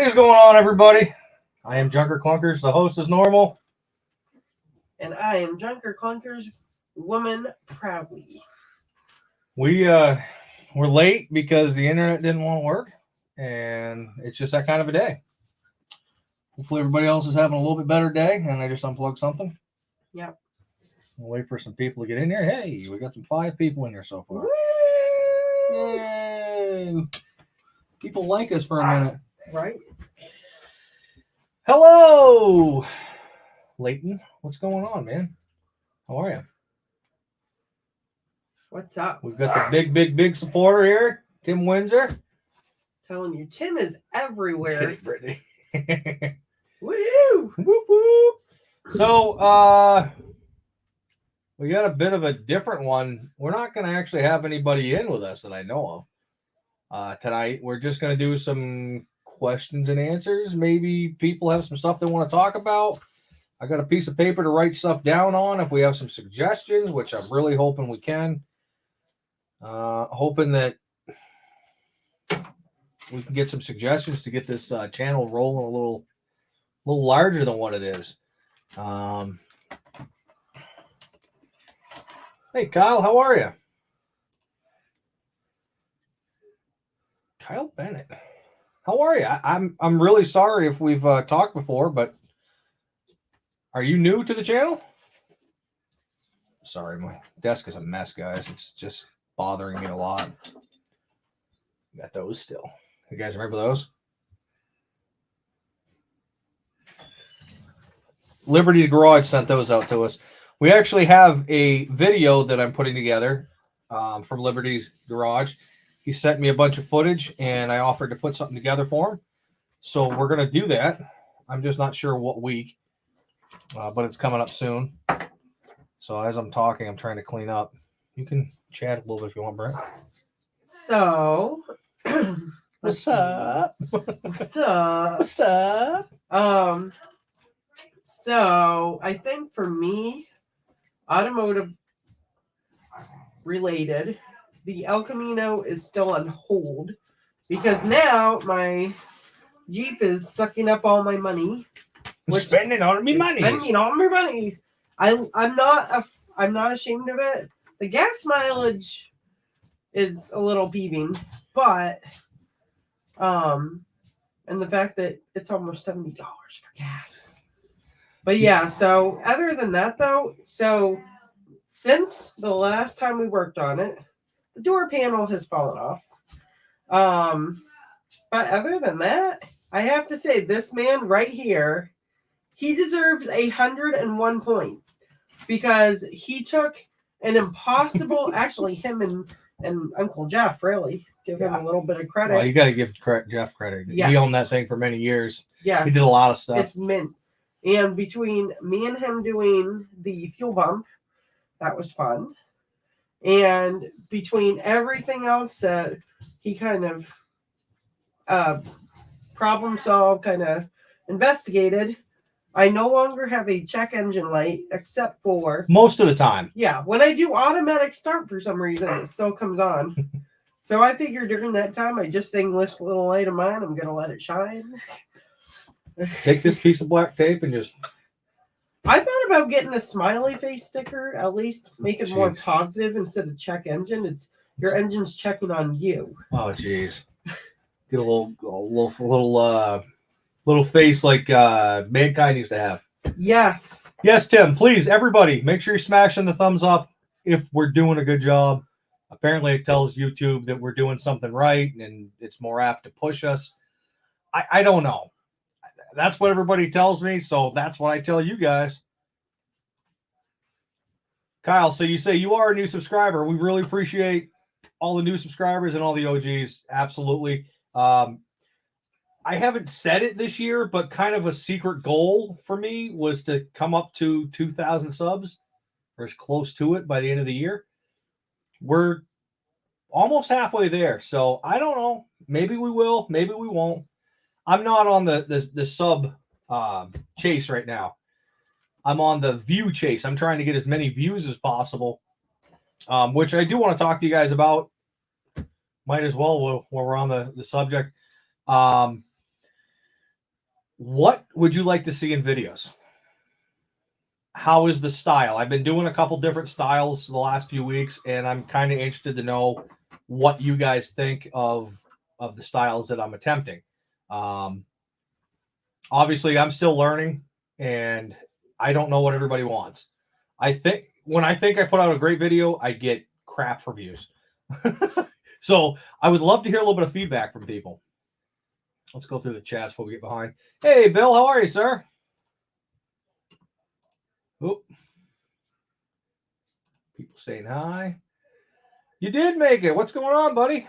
What is going on, everybody? I am Junkerz, the host as normal. And I am Junkerz, woman proudly. We're late because the internet didn't want to work, and it's just that kind of a day. Hopefully everybody else is having a little bit better day, and I just unplugged something. Yep. We'll wait for some people to get in here. Hey, we got some 5 people in here so far. Woo! Yay! People like us for a minute. Right? Hello, Leighton. What's going on, man? How are you? What's up? We've got the big supporter here, Tim Windsor. Telling you, Tim is everywhere. Brittany. Woo! Whoop, whoop. So, we got a bit of a different one. We're not going to actually have anybody in with us that I know of tonight. We're just going to do some questions and answers. Maybe people have some stuff they want to talk about. I got a piece of paper to write stuff down on if we have some suggestions, which I'm really hoping we can. Hoping that we can get some suggestions to get this channel rolling a little larger than what it is. Hey, Kyle, how are you? Kyle Bennett, how are you? I'm really sorry if we've talked before, but are you new to the channel? Sorry, my desk is a mess, guys. It's just bothering me a lot. Got those still. You guys remember those? Liberty Garage sent those out to us. We actually have a video that I'm putting together from Liberty's Garage. He sent me a bunch of footage, and I offered to put something together for him. So we're going to do that. I'm just not sure what week, but it's coming up soon. So as I'm talking, I'm trying to clean up. You can chat a little bit if you want, Brent. So, What's up? What's up? What's up? So I think for me, automotive related, the El Camino is still on hold because now my Jeep is sucking up all my money. Spending all my money. Spending all my money. I'm not ashamed of it. The gas mileage is a little peeving, but and the fact that it's almost $70 for gas. But yeah, so other than that though, so since the last time we worked on it, the door panel has fallen off. But other than that, I have to say this man right here, he deserves 101 points because he took an impossible, actually him and Uncle Jeff, really, give him a little bit of credit. Well, you got to give Jeff credit. Yes. He owned that thing for many years. Yeah. He did a lot of stuff. It's mint. And between me and him doing the fuel bump, that was fun. And between everything else that he kind of problem solved, kind of investigated, I no longer have a check engine light except for most of the time. Yeah, when I do automatic start for some reason, it still comes on. So I figured during that time, I just sing this little light of mine. I'm gonna let it shine. Take this piece of black tape and just. I thought about getting a smiley face sticker, at least make it more positive instead of check engine. It's your engine's checking on you. Oh, jeez. Get a little face like mankind used to have. Yes. Yes, Tim. Please, everybody, make sure you're smashing the thumbs up if we're doing a good job. Apparently, it tells YouTube that we're doing something right, and it's more apt to push us. I don't know. That's what everybody tells me, so that's what I tell you guys. Kyle, so you say you are a new subscriber. We really appreciate all the new subscribers and all the OGs. Absolutely. I haven't said it this year, but kind of a secret goal for me was to come up to 2,000 subs or as close to it by the end of the year. We're almost halfway there, so I don't know. Maybe we will. Maybe we won't. I'm not on the sub chase right now. I'm on the view chase. I'm trying to get as many views as possible, which I do want to talk to you guys about. Might as well while we're on the subject. What would you like to see in videos? How is the style? I've been doing a couple different styles the last few weeks, and I'm kind of interested to know what you guys think of the styles that I'm attempting. Obviously, I'm still learning, and I don't know what everybody wants. I think I put out a great video, I get crap reviews. So I would love to hear a little bit of feedback from people. Let's go through the chats before we get behind. Hey, Bill, how are you, sir? Oop. People saying hi. You did make it. What's going on, buddy?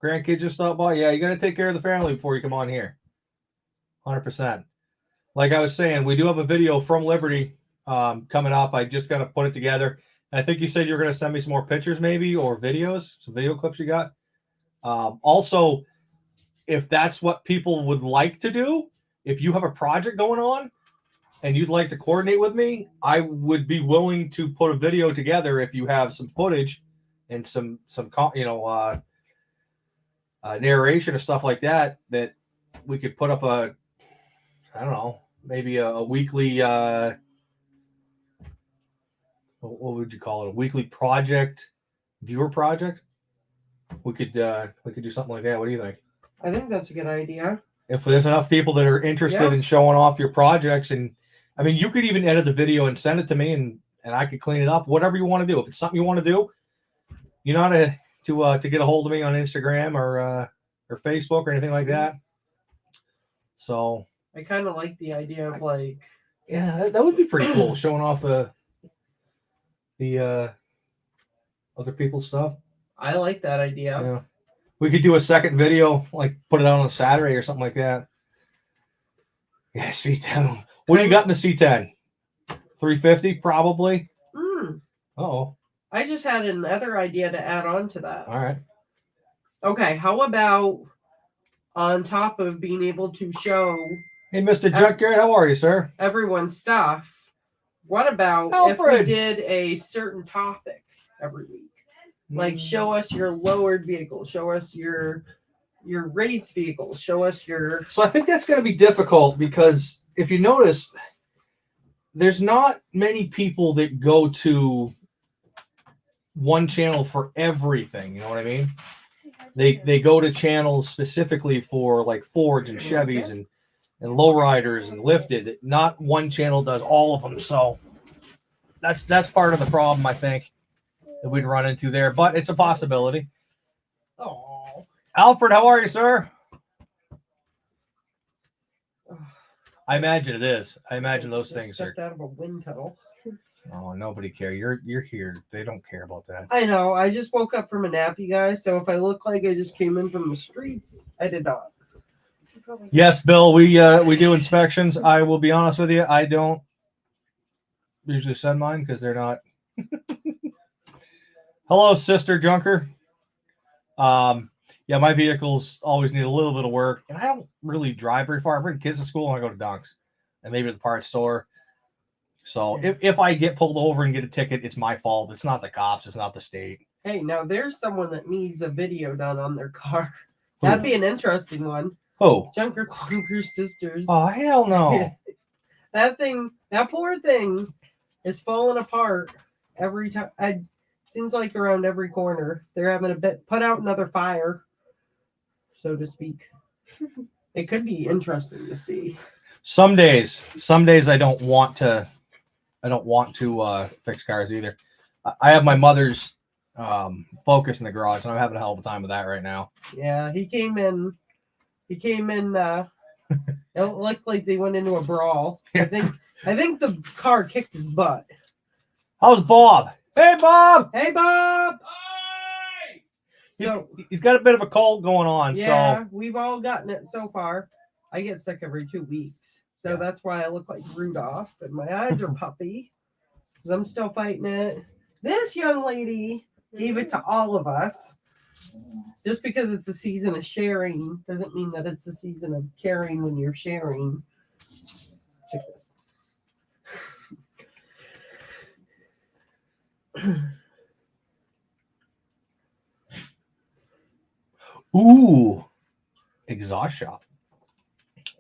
Grandkids just stopped by. Yeah, you got to take care of the family before you come on here. 100%. Like I was saying, we do have a video from Liberty coming up. I just got to put it together. And I think you said you were going to send me some more pictures, maybe, or videos, some video clips you got. Also, if that's what people would like to do, if you have a project going on and you'd like to coordinate with me, I would be willing to put a video together if you have some footage and some narration or stuff like that we could put up maybe a weekly what would you call it? A weekly viewer project. We could do something like that. What do you think? I think that's a good idea. If there's enough people that are interested in showing off your projects, and I mean, you could even edit the video and send it to me, and I could clean it up. Whatever you want to do. If it's something you want to do, you know how to get a hold of me on Instagram or Facebook or anything like that. So I kind of like the idea of that would be pretty cool, showing off the other people's stuff. I like that idea. Yeah. We could do a second video, like put it out on a Saturday or something like that. Yeah, C10. What do you got in the C10? 350 probably. Oh. I just had another idea to add on to that. All right. Okay, how about on top of being able to show Hey, Mr. Junkerz, how are you, sir? Everyone's stuff, what about Alfred? If we did a certain topic every week? Like show us your lowered vehicle, show us your race vehicle, show us your... So I think that's going to be difficult because if you notice, there's not many people that go to one channel for everything. You know what I mean? They go to channels specifically for like Fords and Chevys and lowriders and lifted. Not one channel does all of them. So that's part of the problem, I think, that we'd run into there. But it's a possibility. Oh, Alfred, how are you, sir? I imagine it is. I imagine those things are. Out of a wind tunnel. Oh, nobody cares. You're here. They don't care about that. I know. I just woke up from a nap, you guys. So if I look like I just came in from the streets, I did not. Yes, Bill. We do inspections. I will be honest with you. I don't usually send mine because they're not. Hello, Sister Junker. Yeah, my vehicles always need a little bit of work, and I don't really drive very far. I bring kids to school and I go to Dunks and maybe to the parts store. So if I get pulled over and get a ticket, it's my fault. It's not the cops. It's not the state. Hey, now there's someone that needs a video done on their car. That'd be an interesting one. Oh, Junker Clunker's sisters. Oh, hell no. That poor thing is falling apart every time. Seems like around every corner they're having put out another fire, so to speak. It could be interesting to see. Some days I don't want to fix cars either. I have my mother's Focus in the garage, and I'm having a hell of a time with that right now. Yeah, he came in. It looked like they went into a brawl. I think the car kicked his butt. How's Bob? Hey, Bob! Hey, Bob! Hi! He's got a bit of a cold going on. Yeah, so we've all gotten it so far. I get sick every 2 weeks. So that's why I look like Rudolph and my eyes are puffy. Because I'm still fighting it. This young lady gave it to all of us. Just because it's a season of sharing doesn't mean that it's a season of caring when you're sharing. Check this. Ooh, exhaust shop.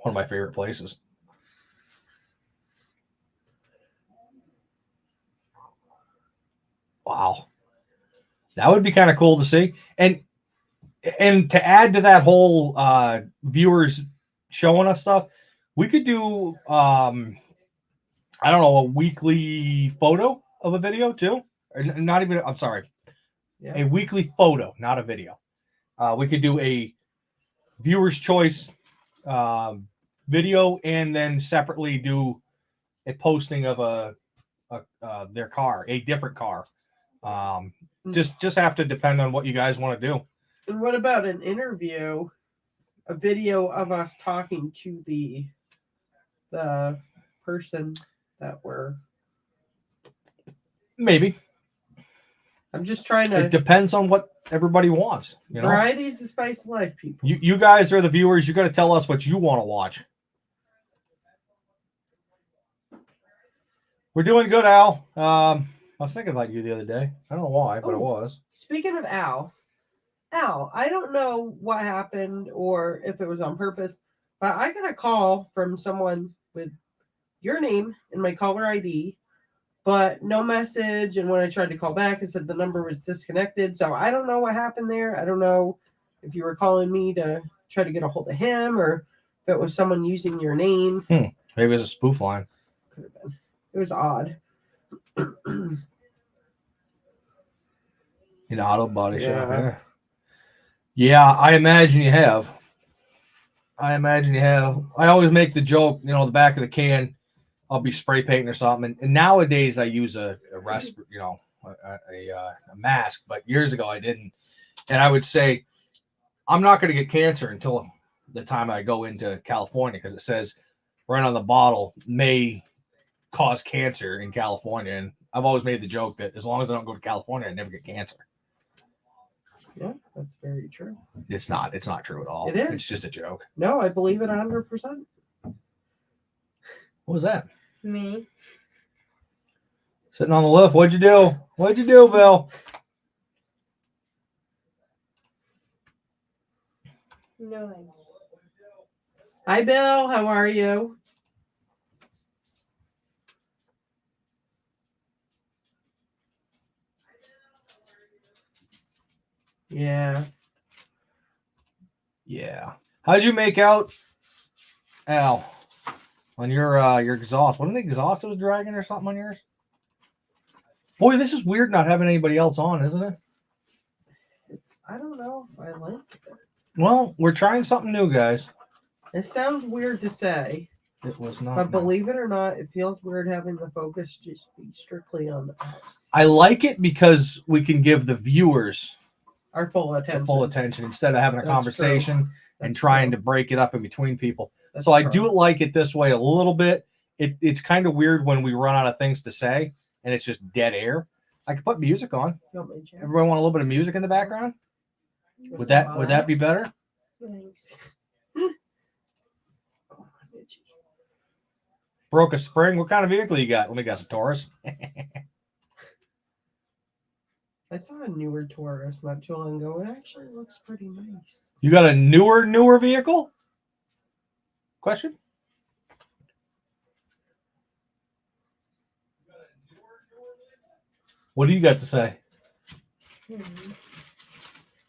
One of my favorite places. Wow. That would be kind of cool to see. And to add to that whole viewers showing us stuff, we could do I don't know, a weekly photo of a video too. Or not even, I'm sorry. Yeah. A weekly photo, not a video. We could do a viewer's choice video and then separately do a posting of their car, a different car. Just have to depend on what you guys want to do. And what about an interview, a video of us talking to the person that we're... Maybe. I'm just trying to... It depends on what everybody wants. You know? Variety is the spice of life, people. You guys are the viewers. You got to tell us what you want to watch. We're doing good, Al. I was thinking about you the other day. I don't know why, but I was. Speaking of Al, I don't know what happened or if it was on purpose, but I got a call from someone with your name and my caller ID, but no message. And when I tried to call back, it said the number was disconnected. So I don't know what happened there. I don't know if you were calling me to try to get a hold of him or if it was someone using your name. Maybe it was a spoof line. Could have been. It was odd. In auto body shop, yeah. Yeah, I imagine you have. I always make the joke, the back of the can, I'll be spray painting or something. And nowadays I use a mask, but years ago I didn't. And I would say, I'm not going to get cancer until the time I go into California, because it says right on the bottle, may cause cancer in California. And I've always made the joke that as long as I don't go to California, I never get cancer. Yeah, that's very true. It's not true at all. It is. It's just a joke. No, I believe it 100%. What was that? Me. Sitting on the lift. What'd you do? Bill? No. Hi, Bill. How are you? Yeah. How'd you make out, Al, on your exhaust? Wasn't the exhaust that was dragging or something on yours? Boy, this is weird not having anybody else on, isn't it? I don't know if I like it. Well, we're trying something new, guys. It sounds weird to say. It was not. But believe it or not, it feels weird having the focus just be strictly on us. I like it because we can give the viewers our full attention instead of having a conversation and trying to break it up in between people. That's so I true. do like it this way a little bit. It's kind of weird when we run out of things to say and it's just dead air. I could put music on. Everybody want a little bit of music in the background? Would that be better? Thanks. Broke a spring. What kind of vehicle you got? Let me guess, a Taurus. I saw a newer Taurus not too long ago. It actually looks pretty nice. You got a newer vehicle? Question? What do you got to say? Mm-hmm.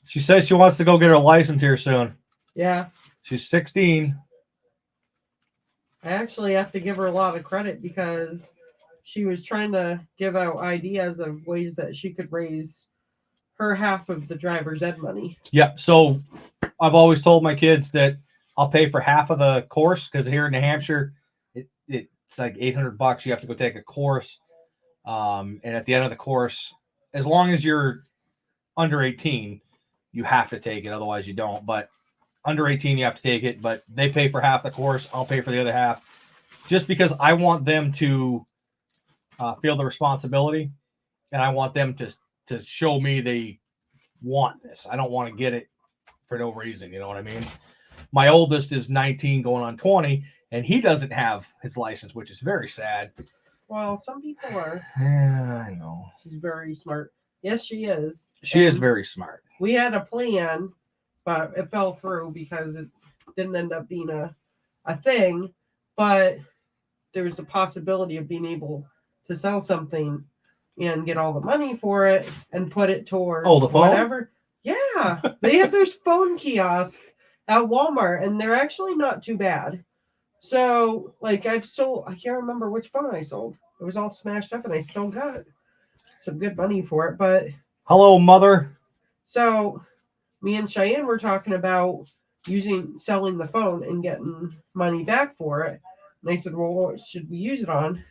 She says she wants to go get her license here soon. Yeah. She's 16. I actually have to give her a lot of credit because she was trying to give out ideas of ways that she could raise her half of the driver's ed money. Yeah. So I've always told my kids that I'll pay for half of the course because here in New Hampshire, it's like $800. You have to go take a course. And at the end of the course, as long as you're under 18, you have to take it. Otherwise you don't. But under 18, you have to take it. But they pay for half the course. I'll pay for the other half just because I want them to feel the responsibility. And I want them to show me they want this. I don't want to get it for no reason. You know what I mean? My oldest is 19 going on 20, and he doesn't have his license, which is very sad. Well, some people are. Yeah, I know. She's very smart. Yes, she is. She is very smart. We had a plan, but it fell through because it didn't end up being a a thing, but there's a possibility of being able to sell something and get all the money for it and put it towards Oh, the phone? whatever. Yeah, they have those phone kiosks at Walmart, and they're actually not too bad. So, like, I can't remember which phone I sold. It was all smashed up, and I still got some good money for it. But Hello, mother. so, me and Cheyenne were talking about selling the phone and getting money back for it. And I said, well, what should we use it on?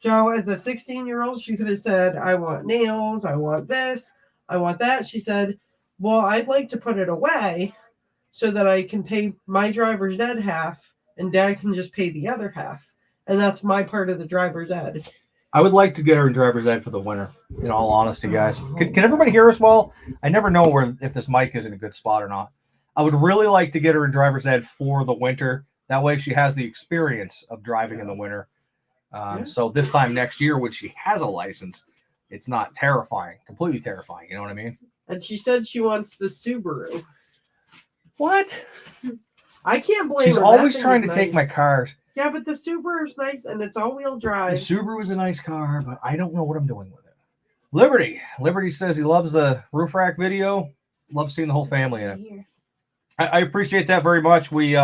So, as a 16-year-old, she could have said, I want nails, I want this, I want that. She said, well, I'd like to put it away so that I can pay my driver's ed half and Dad can just pay the other half. And that's my part of the driver's ed. I would like to get her in driver's ed for the winter, in all honesty, guys. Can everybody hear us well? I never know if this mic is in a good spot or not. I would really like to get her in driver's ed for the winter. That way she has the experience of driving in the winter. So this time next year, when she has a license, it's not terrifying, completely terrifying. You know what I mean? And she said she wants the Subaru. What? I can't blame She's her. always trying to take my cars. Yeah, but the Subaru's nice and it's all-wheel The drive. Subaru is a nice car, but I don't know what I'm doing with it. Liberty says he loves the roof rack video. Loves seeing the whole family in it. Here. I appreciate that very much. We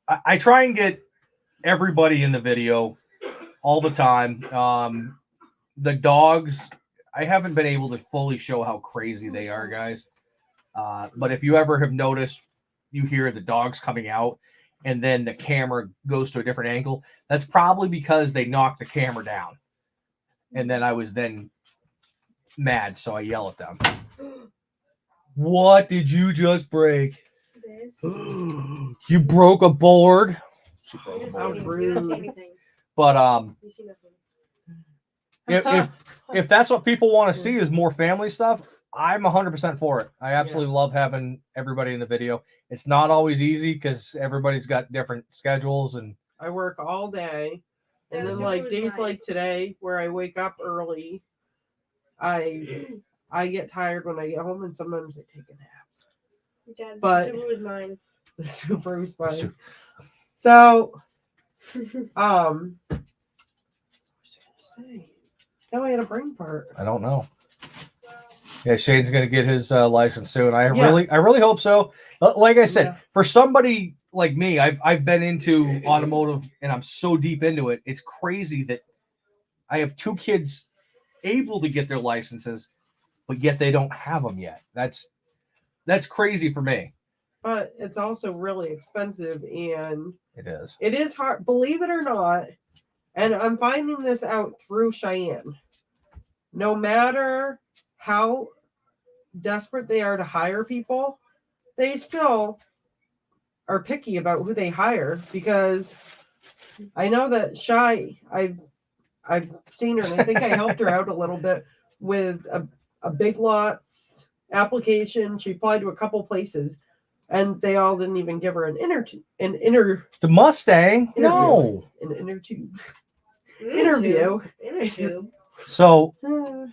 I try and get everybody in the video all the time. The dogs, I haven't been able to fully show how crazy they are, guys. But if you ever have noticed, you hear the dogs coming out and then the camera goes to a different angle. That's probably because they knocked the camera down. And then I was then mad, so I yell at them. What did you just break? This. You broke a board. She broke a You How board. didn't see anything. But You see nothing. if that's what people want to see is more family stuff, I'm 100% for it. I absolutely love having everybody in the video. It's not always easy because everybody's got different schedules and I work all day. And Yeah, then the like Subaru's days right. like today where I wake up early, I get tired when I get home and sometimes I take a nap. Dad, But- the Subaru was mine. The Subaru's fine. Su- So, what was I gonna say? Now I had a brain fart. I don't know. Yeah, Shane's gonna get his license soon. I Yeah. really hope so. Like I said, Yeah. for somebody like me, I've been into automotive and I'm so deep into it. It's crazy that I have 2 kids able to get their licenses, but yet they don't have them yet. That's crazy for me. But it's also really expensive and It is. it is hard, believe it or not. And I'm finding this out through Cheyenne. No matter how desperate they are to hire people, they still are picky about who they hire because I know that I've seen her and I think I helped her out a little bit with a Big Lots application. She applied to a couple places and they all didn't even give her an inner The Mustang? Interview. No. interview. Inner tube. So Uh,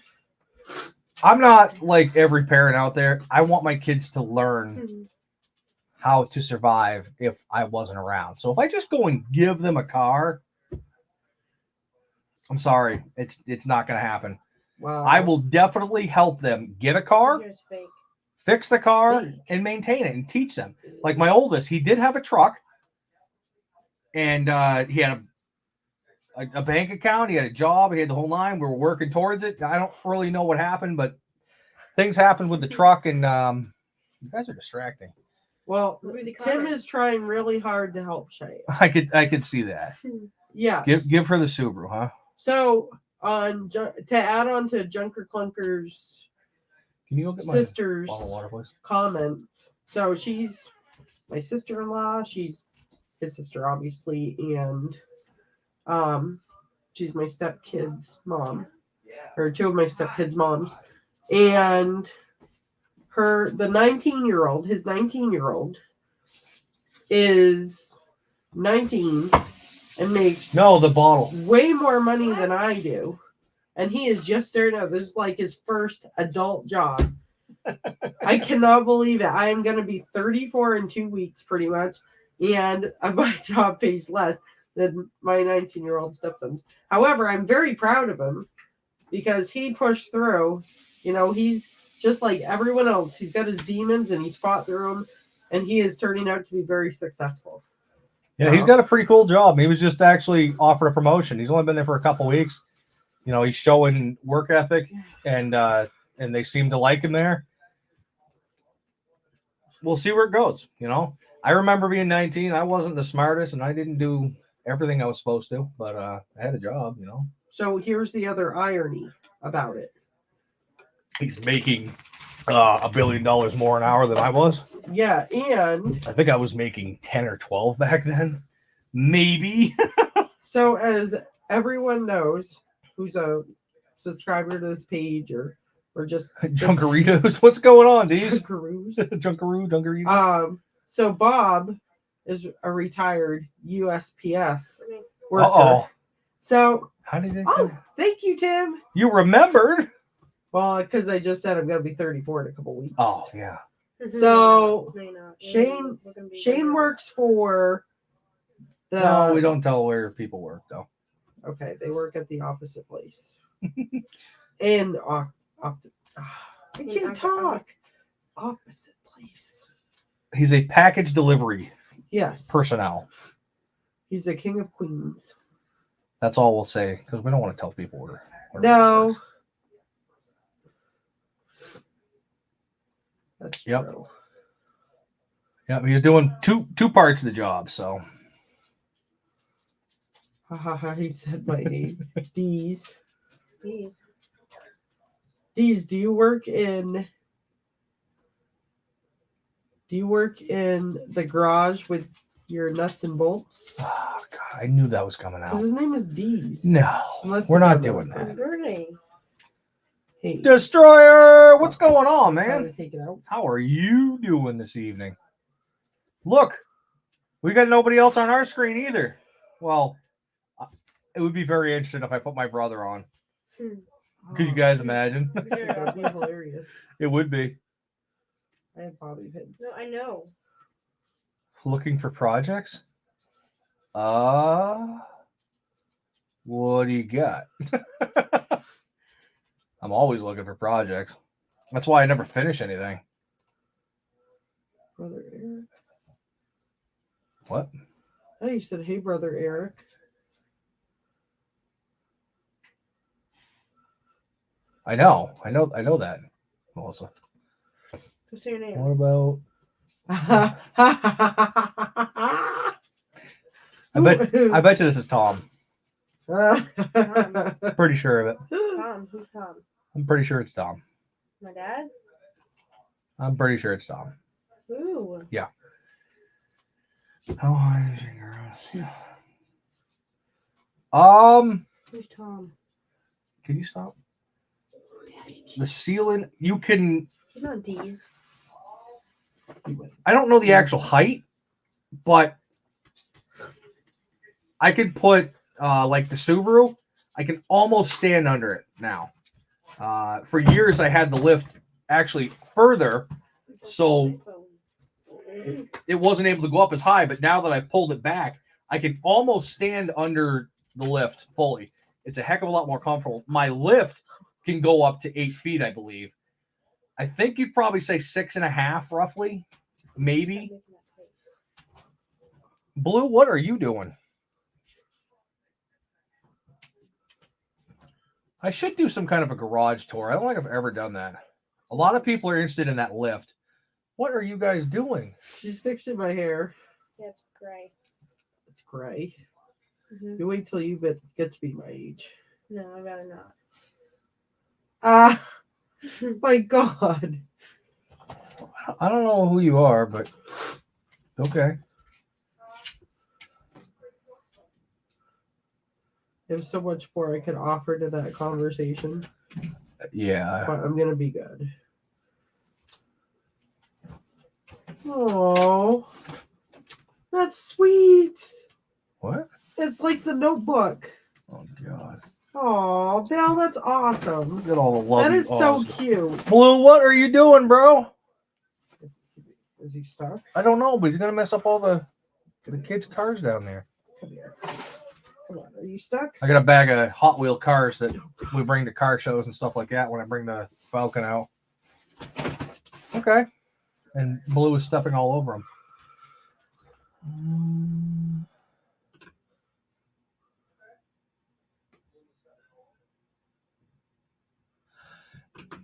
I'm not like every parent out there. I want my kids to learn how to survive if I wasn't around. So if I just go and give them a car, I'm sorry, it's not going to happen. Wow. I will definitely help them get a car, Here's fake. fix the car, Fake. and maintain it and teach them. Like my oldest, he did have a truck, and he had a bank account, he had a job, he had the whole line. We were working towards it. I don't really know what happened, but things happened with the truck, and you guys are distracting. Well, Who the Tim comment? is trying really hard to help Cheyenne. I could see that. Yeah. Give her the Subaru, huh? So to add on to Junker Clunker's Can you go get my sister's bottle of water, please? comment, so she's my sister-in-law. She's his sister, obviously, and she's my stepkid's mom, or 2 of my stepkids' moms, and his 19-year-old is 19 and makes No, the bottle. way more money than I do. And he is just starting out. This is like his first adult job. I cannot believe it. I am going to be 34 in 2 weeks, pretty much, and my job pays less than my 19-year-old stepson's. However, I'm very proud of him because he pushed through. You know, he's just like everyone else. He's got his demons and he's fought through them, and he is turning out to be very successful. Yeah, he's got a pretty cool job. He was just actually offered a promotion. He's only been there for a couple weeks. You know, he's showing work ethic, and they seem to like him there. We'll see where it goes. You know, I remember being 19. I wasn't the smartest, and I didn't do everything I was supposed to, but I had a job. You know. So here's the other irony about it. He's making $1 billion more an hour than I was. Yeah, and I think I was making 10 or 12 back then, maybe. so as everyone knows, who's a subscriber to this page or just Junkeritos, what's going on, these? Junkerz. Junkeritos. So Bob is a retired USPS worker. Uh-oh. So How did it oh, go? thank you, Tim. You remembered? Well, because I just said I'm gonna be 34 in a couple weeks. Oh, yeah. So, No, you're not. Shane- We're gonna be Shane there. works for the. No, we don't tell where people work, though. Okay, they work at the opposite place. And I can't talk. Opposite place. He's a package delivery Yes, personnel. he's the king of queens. That's all we'll say, because we don't want to tell people where No. he works. That's Yep. true. Yeah, he's doing two parts of the job, so. Ha ha ha! He said my name. D's. Jeez. D's. Do you work in the garage with your nuts and bolts? Oh, God, I knew that was coming 'Cause out. his name is D's. No, Unless we're the not other doing one that. is. Birdie. Hey, Destroyer, what's going on, trying man? to take it out. How are you doing this evening? Look, we got nobody else on our screen either. Well, it would be very interesting if I put my brother on. Could you guys imagine? That would be hilarious. It would be. I have bobby pins. No, I know. Looking for projects? What do you got? I'm always looking for projects. That's why I never finish anything. Brother Eric. What? Oh, you said, "Hey, brother Eric." I know that, Melissa. What's your name? What about? I I bet you this is Tom. Pretty sure of it. Tom. Who's Tom? I'm pretty sure it's Tom. My dad? I'm pretty sure it's Tom. Ooh. Oh, Who's Tom? can you stop? The ceiling, you can. He's not D's. I don't know the actual height, but I could put like the Subaru. I can almost stand under it now. For years, I had the lift actually further, so it wasn't able to go up as high. But now that I've pulled it back, I can almost stand under the lift fully. It's a heck of a lot more comfortable. My lift can go up to 8 feet, I believe. I think you'd probably say 6.5, roughly, maybe. Blue, what are you doing? I should do some kind of a garage tour. I don't think I've ever done that. A lot of people are interested in that lift. What are you guys doing? She's fixing my hair. Yeah, it's gray. It's gray. Mm-hmm. You wait till you get to be my age. No, I'd rather not. My God. I don't know who you are, but okay. There's so much more I could offer to that conversation, Yeah. but I'm gonna be good. Oh, that's sweet. What? It's like the Notebook. Oh, God. Oh, Bill, that's awesome. Look at all the love. That you is so awes. cute. Blue, what are you doing, bro? Is he stuck? I don't know, but he's gonna mess up all the kids' cars down there. Come here. Come on, are you stuck? I got a bag of Hot Wheel cars that we bring to car shows and stuff like that when I bring the Falcon out. Okay. And Blue is stepping all over him.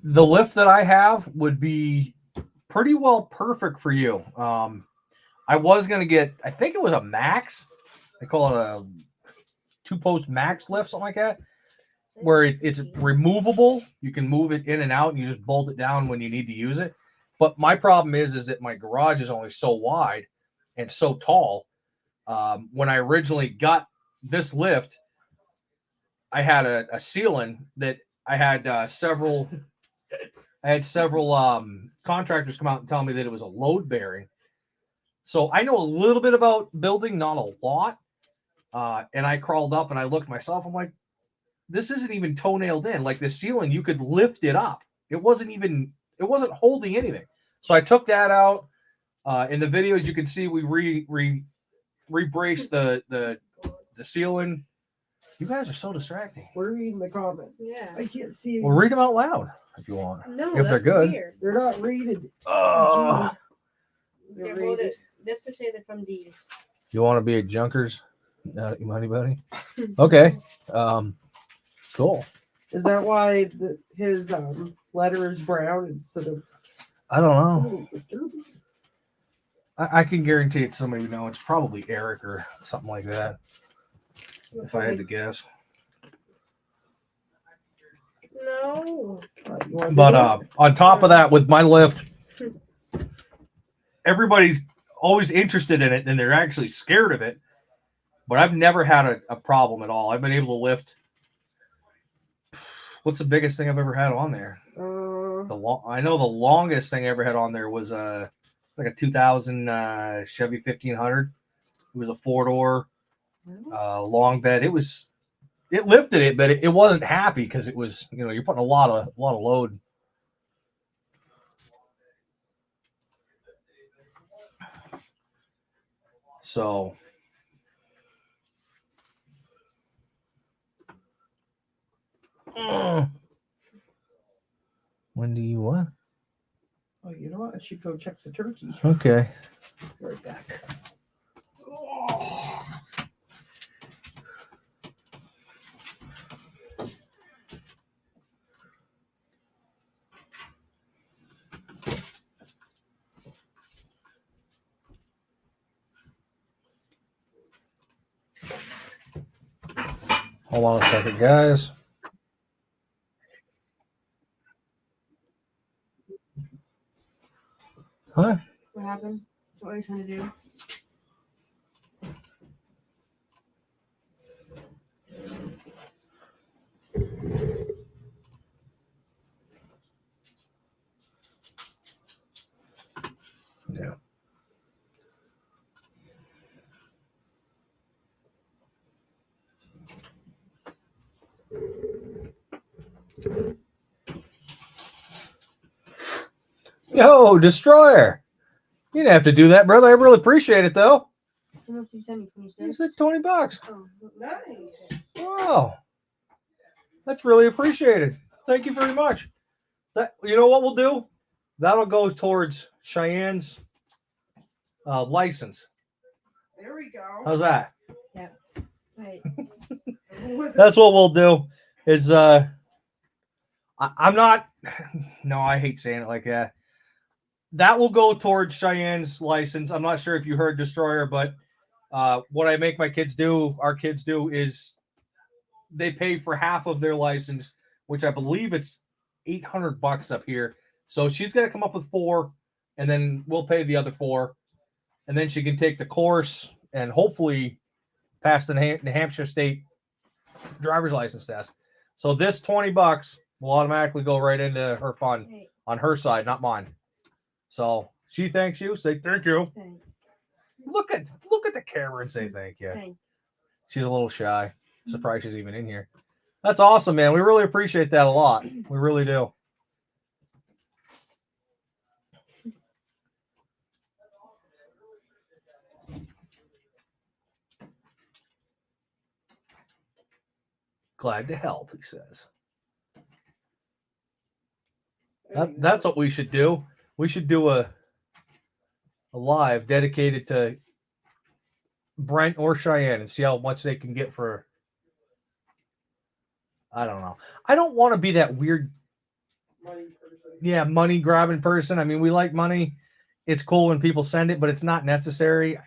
The lift that I have would be pretty well perfect for you. I was going to get, I think it was a Max. They call it a 2-post Max lift, something like that, where it's removable. You can move it in and out and you just bolt it down when you need to use it. But my problem is that my garage is only so wide and so tall. When I originally got this lift, I had a ceiling that I had several contractors come out and tell me that it was a load bearing. So I know a little bit about building, not a lot. And I crawled up and I looked myself. I'm like, this isn't even toe-nailed in. Like the ceiling, you could lift it up. It wasn't holding anything. So I took that out. In the videos, you can see we re-braced the ceiling. You guys are so distracting. We're reading the comments. Yeah. I can't see. Well, read them out loud if you want. No, If they're good. Weird. They're not rated. Oh, They're They're rated. this to say they're from D's. you want to be a Junkerz money buddy? Okay. Cool. Is that why his letter is brown instead of? I don't know. Oh, disturbing. I can guarantee it's somebody we know. It's probably Eric or something like that. If I had to guess. No. You wanna do But that? on top of that, with my lift, everybody's always interested in it and they're actually scared of it. But I've never had a problem at all. I've been able to lift. What's the biggest thing I've ever had on there? I know the longest thing I ever had on there was like a 2000 Chevy 1500. It was a 4-door long bed. It lifted it, but it wasn't happy because it was, you're putting a lot of load. So when do you what? Oh, you know what? I should go check the turkey. Okay. Right back. Hold on a second, guys. Huh? What happened? What are you trying to do? Yeah. Yo, Destroyer. You didn't have to do that, brother. I really appreciate it, though. How much did you send me? You 26? said $20. Oh, Nice. Wow. That's really appreciated. Thank you very much. You know what we'll do? That'll go towards Cheyenne's license. There we go. How's that? wait. That's what we'll do. Is I'm not. No, I hate saying it like that. That will go towards Cheyenne's license. I'm not sure if you heard Destroyer, but what I make my kids do, our kids do, is they pay for half of their license, which I believe it's $800 up here. So she's gonna come up with 4, and then we'll pay the other 4, and then she can take the course and hopefully pass the New Hampshire State driver's license test. So this $20 will automatically go right into her fund Wait. on her side, not mine. So she thanks you. Say thank you. Thanks. Look at the camera and say thank you. Thanks. She's a little shy. Surprised she's even in here. That's awesome, man. We really appreciate that a lot. We really do. Glad to help, he says. That's what we should do. We should do a live dedicated to Brent or Cheyenne and see how much they can get for. I don't know. I don't want to be that weird, money grabbing person. I mean, we like money. It's cool when people send it, but it's not necessary.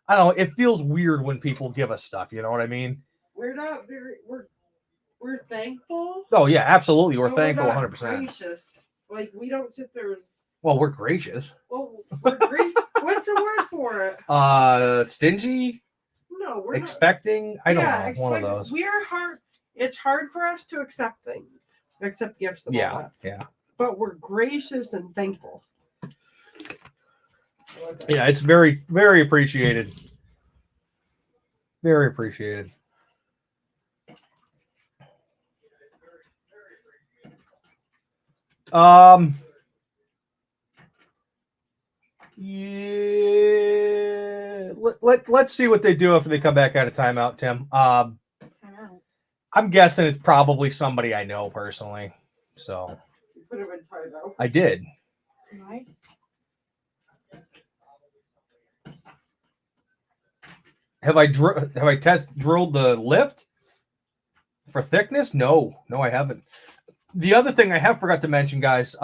I don't know. It feels weird when people give us stuff. You know what I mean? We're not very. We're thankful. Oh yeah, absolutely. We're but thankful, we're not 100%. gracious. Like we don't sit there. Well, we're gracious. Well, we're great. What's the word for it? Stingy, No, we're expecting. I don't know. One of those. We're hard. It's hard for us to accept things, accept gifts. And all that. Yeah. But we're gracious and thankful. Yeah, it's very, very appreciated. Very appreciated. Yeah. Let's see what they do after they come back out of timeout, Tim. I'm guessing it's probably somebody I know personally. So You put him in timeout. I did. Right. Have I drilled the lift for thickness? No, I haven't. The other thing I have forgot to mention, guys,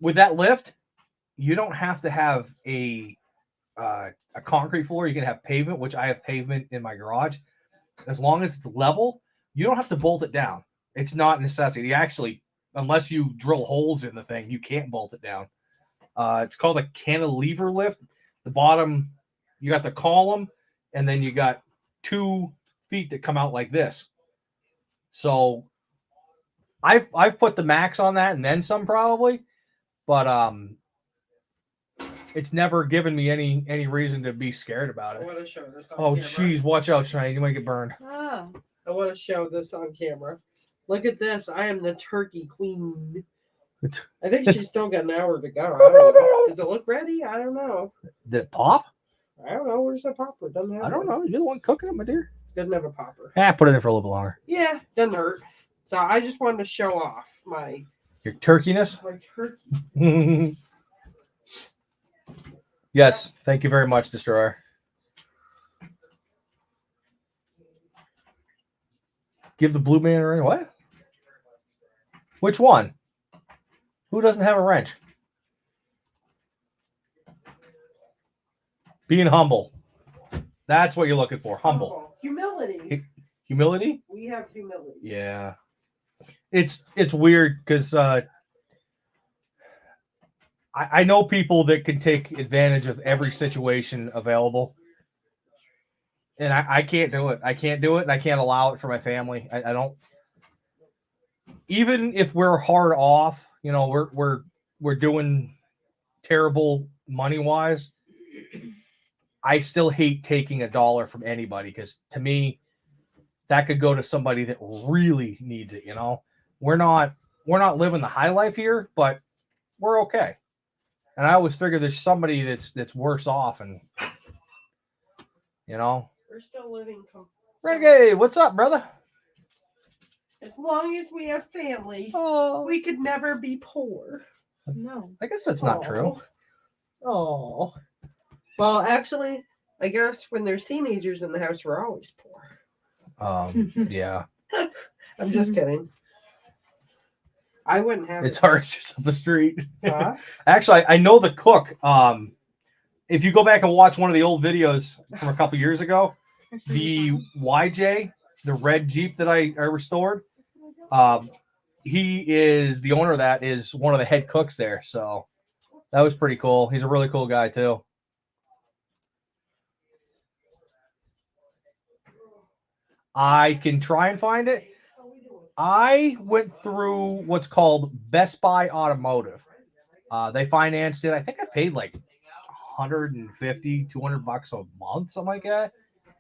with that lift, you don't have to have a concrete floor. You can have pavement, which I have pavement in my garage. As long as it's level, you don't have to bolt it down. It's not a necessity. You actually, unless you drill holes in the thing, you can't bolt it down. It's called a cantilever lift. The bottom, you got the column, and then you got 2 feet that come out like this. So I've put the max on that and then some probably, but it's never given me any reason to be scared about I it. want to show this on Oh, camera. jeez, watch out, Shane. You might get burned. Oh. I want to show this on camera. Look at this. I am the turkey queen. I think she's still got an hour to go. I don't know. Does it look ready? I don't know. Did it pop? I don't know. Where's the popper? Doesn't have I don't one. know. You're the one cooking it, my dear. Doesn't have a popper. Put it in for a little bit longer. Yeah, doesn't hurt. So I just wanted to show off my Your turkiness? turkey. Yes. Thank you very much, Destroyer. Give the blue man a ring. What? Which one? Who doesn't have a wrench? Being humble. That's what you're looking for. Humble. Humility. Humility? We have humility. Yeah. It's weird because I know people that can take advantage of every situation available. And I can't do it. I can't do it, and I can't allow it for my family. I don't. Even if we're hard off, we're doing terrible money wise. I still hate taking $1 from anybody because to me, that could go to somebody that really needs it. We're not living the high life here, but we're okay. And I always figure there's somebody that's worse off, and We're still living. Renegade, what's up, brother? As long as we have family, Oh, we could never be poor. No. I guess that's not true. Oh. Well, actually, I guess when there's teenagers in the house, we're always poor. Yeah, I'm just kidding. I wouldn't have it's it. hard just up the street. Huh? Actually, I know the cook. If you go back and watch one of the old videos from a couple years ago, the YJ, the red Jeep that I restored, he is the owner of that, is one of the head cooks there. So that was pretty cool. He's a really cool guy too. I can try and find it. I went through what's called Best Buy Automotive. They financed it. I think I paid like $150, $200 a month, something like that,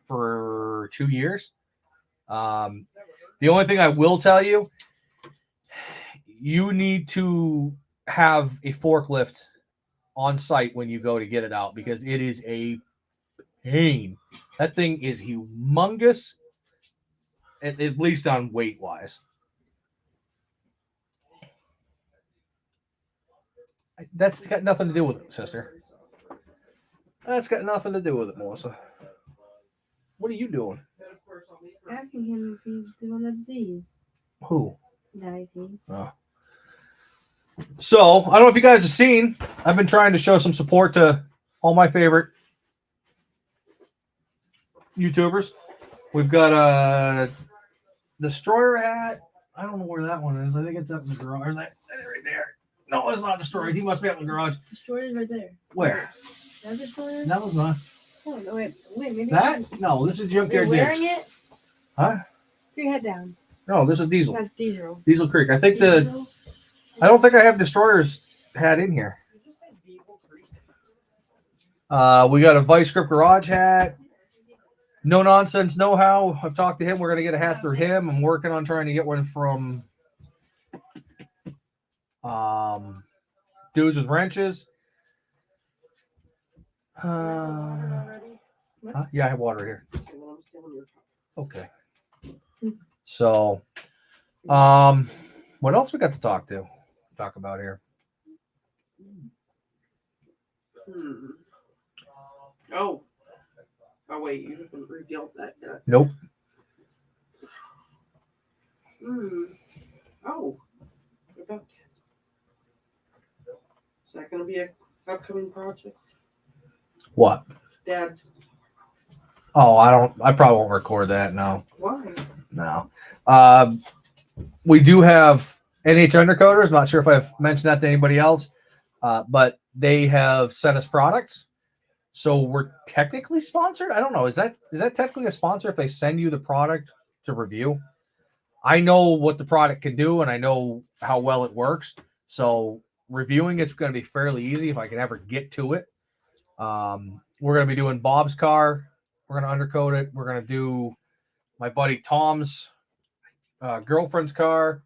for 2 years. The only thing I will tell you, you need to have a forklift on site when you go to get it out because it is a pain. That thing is humongous, at least on weight wise. That's got nothing to do with it, sister. That's got nothing to do with it, Melissa. What are you doing? Asking him if he's the one that's these. Who? Dicey. Oh. So, I don't know if you guys have seen, I've been trying to show some support to all my favorite YouTubers. We've got a Destroyer hat. I don't know where that one is. I think it's up in the garage. Is that right there? No, it's not Destroyer. He must be up in the garage. Destroyer's right there. Where? That Destroyer? That was not. Oh, no, wait, maybe. That? No, this is You're Junkerz. wearing it? Huh? Put your head down. No, this is Diesel. That's Diesel. Diesel Creek. I think Diesel? I don't think I have Destroyer's hat in here. We got a Vice Grip Garage hat. No Nonsense Know How. I've talked to him. We're going to get a hat through him. I'm working on trying to get one from Dudes with Wrenches. Huh? Yeah, I have water here. Okay. So, what else we got to talk about here? Oh, wait, you haven't revealed that yet. Nope. Oh, about is that going to be an upcoming project? What? Dad's. Oh, I probably won't record that. No. Why? No. We do have NH Undercoaters. Not sure if I've mentioned that to anybody else, but they have sent us products. So we're technically sponsored. I don't know. Is that technically a sponsor if they send you the product to review? I know what the product can do and I know how well it works. So reviewing it's going to be fairly easy if I can ever get to it. We're going to be doing Bob's car. We're going to undercoat it. We're going to do my buddy Tom's girlfriend's car.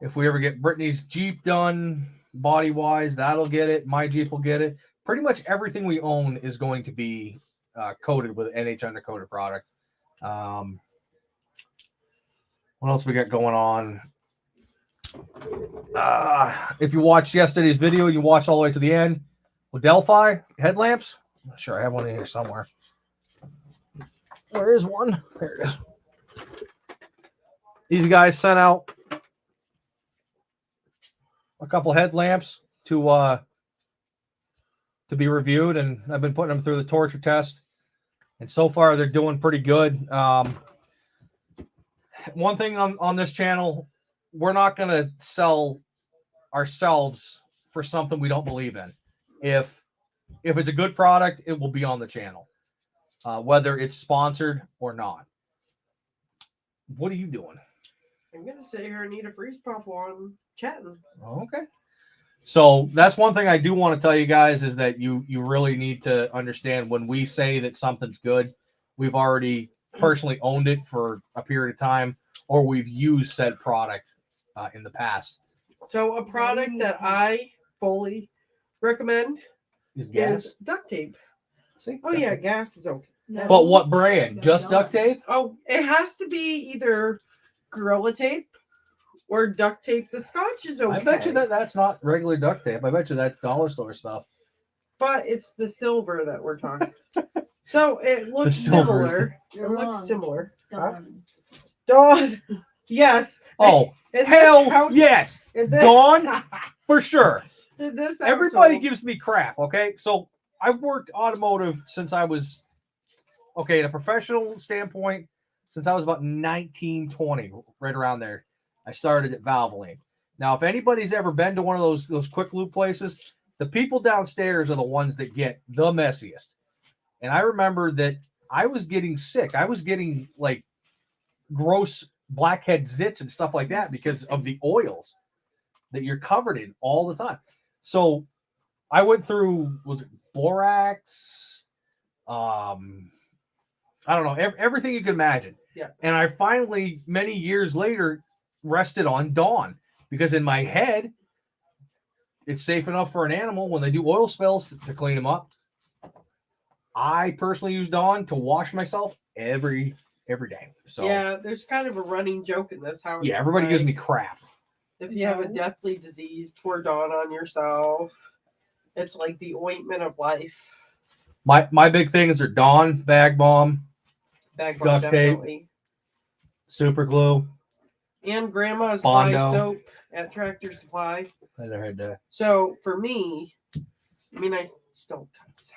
If we ever get Brittany's Jeep done body-wise, that'll get it. My Jeep will get it. Pretty much everything we own is going to be coated with NH Undercoated product. What else we got going on? If you watched yesterday's video, you watched all the way to the end. Delphi headlamps. I'm not sure. I have one in here somewhere. Where is one? There it is. These guys sent out a couple headlamps to be reviewed, and I've been putting them through the torture test, and so far they're doing pretty good. One thing on this channel, we're not going to sell ourselves for something we don't believe in. If it's a good product, it will be on the channel, whether it's sponsored or not. What are you doing? I'm going to sit here and eat a freeze pop while I'm chatting. Okay. So that's one thing I do want to tell you guys is that you really need to understand when we say that something's good, we've already personally owned it for a period of time, or we've used said product in the past. So a product that I fully recommend Is gas. is duct tape. See? Oh yeah, gas is okay. No. But what brand? Just duct tape? Oh, it has to be either Gorilla Tape or duct tape. The Scotch is okay. I bet you that's not regular duct tape. I bet you that's dollar store stuff. But it's the silver that we're talking. So it looks silver is similar. It You're looks wrong. similar. Huh? Dawn. Dawn. Yes. Oh, In this hell house- yes. in this- Dawn, for sure. in this Everybody household- gives me crap, okay? So I've worked automotive since I was, in a professional standpoint, since I was about 19, 20, right around there. I started at Valvoline. Now, if anybody's ever been to one of those quick lube places, the people downstairs are the ones that get the messiest. And I remember that I was getting sick. I was getting like gross blackhead zits and stuff like that because of the oils that you're covered in all the time. So I went through, was it borax? I don't know, everything you can imagine. Yeah. And I finally, many years later, rested on Dawn because in my head, it's safe enough for an animal when they do oil spills to clean them up. I personally use Dawn to wash myself every day. So yeah, there's kind of a running joke in this house. yeah, everybody gives me crap. If you have a deathly disease, pour Dawn on yourself. It's like the ointment of life. My big thing is their Dawn, bag bomb, Bag duct bomb, tape, definitely. super glue. And Grandma's Bondo. buy soap at Tractor Supply. I never had that. So for me, I mean, I still cut some,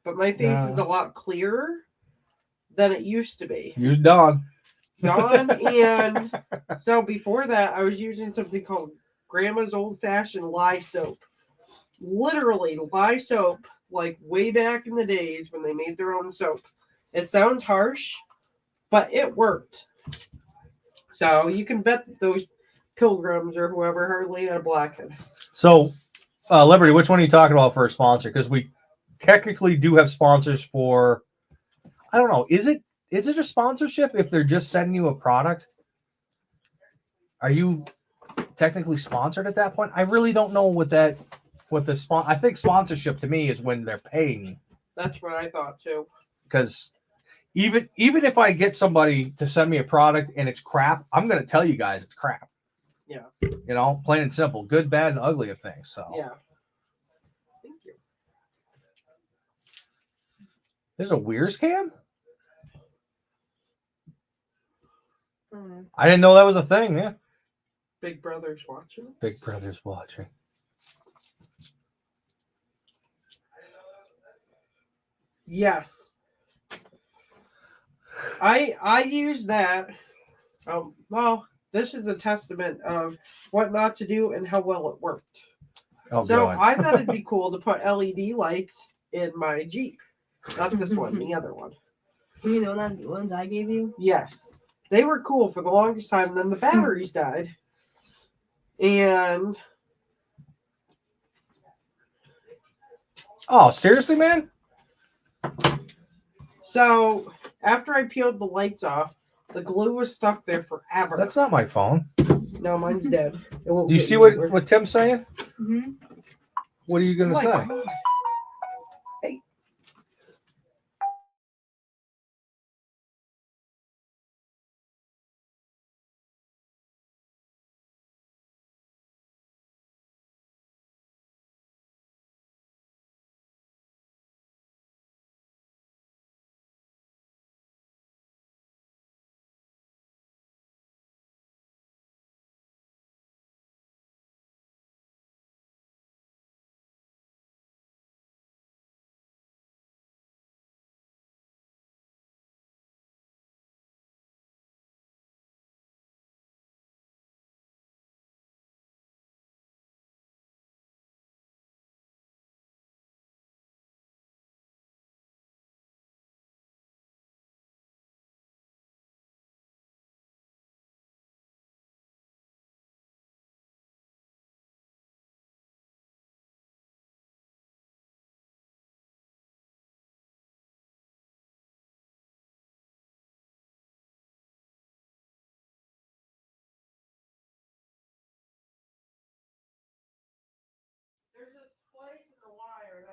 but my face is a lot clearer than it used to be. Use Dawn. Dawn, and so before that, I was using something called Grandma's Old Fashioned Lye Soap. Literally, lye soap, like way back in the days when they made their own soap. It sounds harsh, but it worked. So you can bet those pilgrims or whoever hardly had a blackhead. So, Liberty, which one are you talking about for a sponsor? Because we technically do have sponsors for. I don't know. Is it a sponsorship if they're just sending you a product? Are you technically sponsored at that point? I really don't know what the I think sponsorship to me is when they're paying you. That's what I thought too. Because even if I get somebody to send me a product and it's crap, I'm going to tell you guys it's crap. Yeah. You know, plain and simple, good, bad, and ugly of things. So Yeah. Thank you. There's a Weir's cam? I didn't know that was a thing, yeah. Big Brother's watching. Big Brother's watching. Yes. I use that. Well, this is a testament of what not to do and how well it worked. Oh, so God. I thought it'd be cool to put LED lights in my Jeep. Not this one, the other one. You know that the ones I gave you? Yes. They were cool for the longest time, and then the batteries died. And oh, seriously, man? so after I peeled the lights off, the glue was stuck there forever. That's not my phone. No, mine's dead. It won't Do you get see anywhere. what Tim's saying? Mm-hmm. What are you going to Oh my say? God. Hey.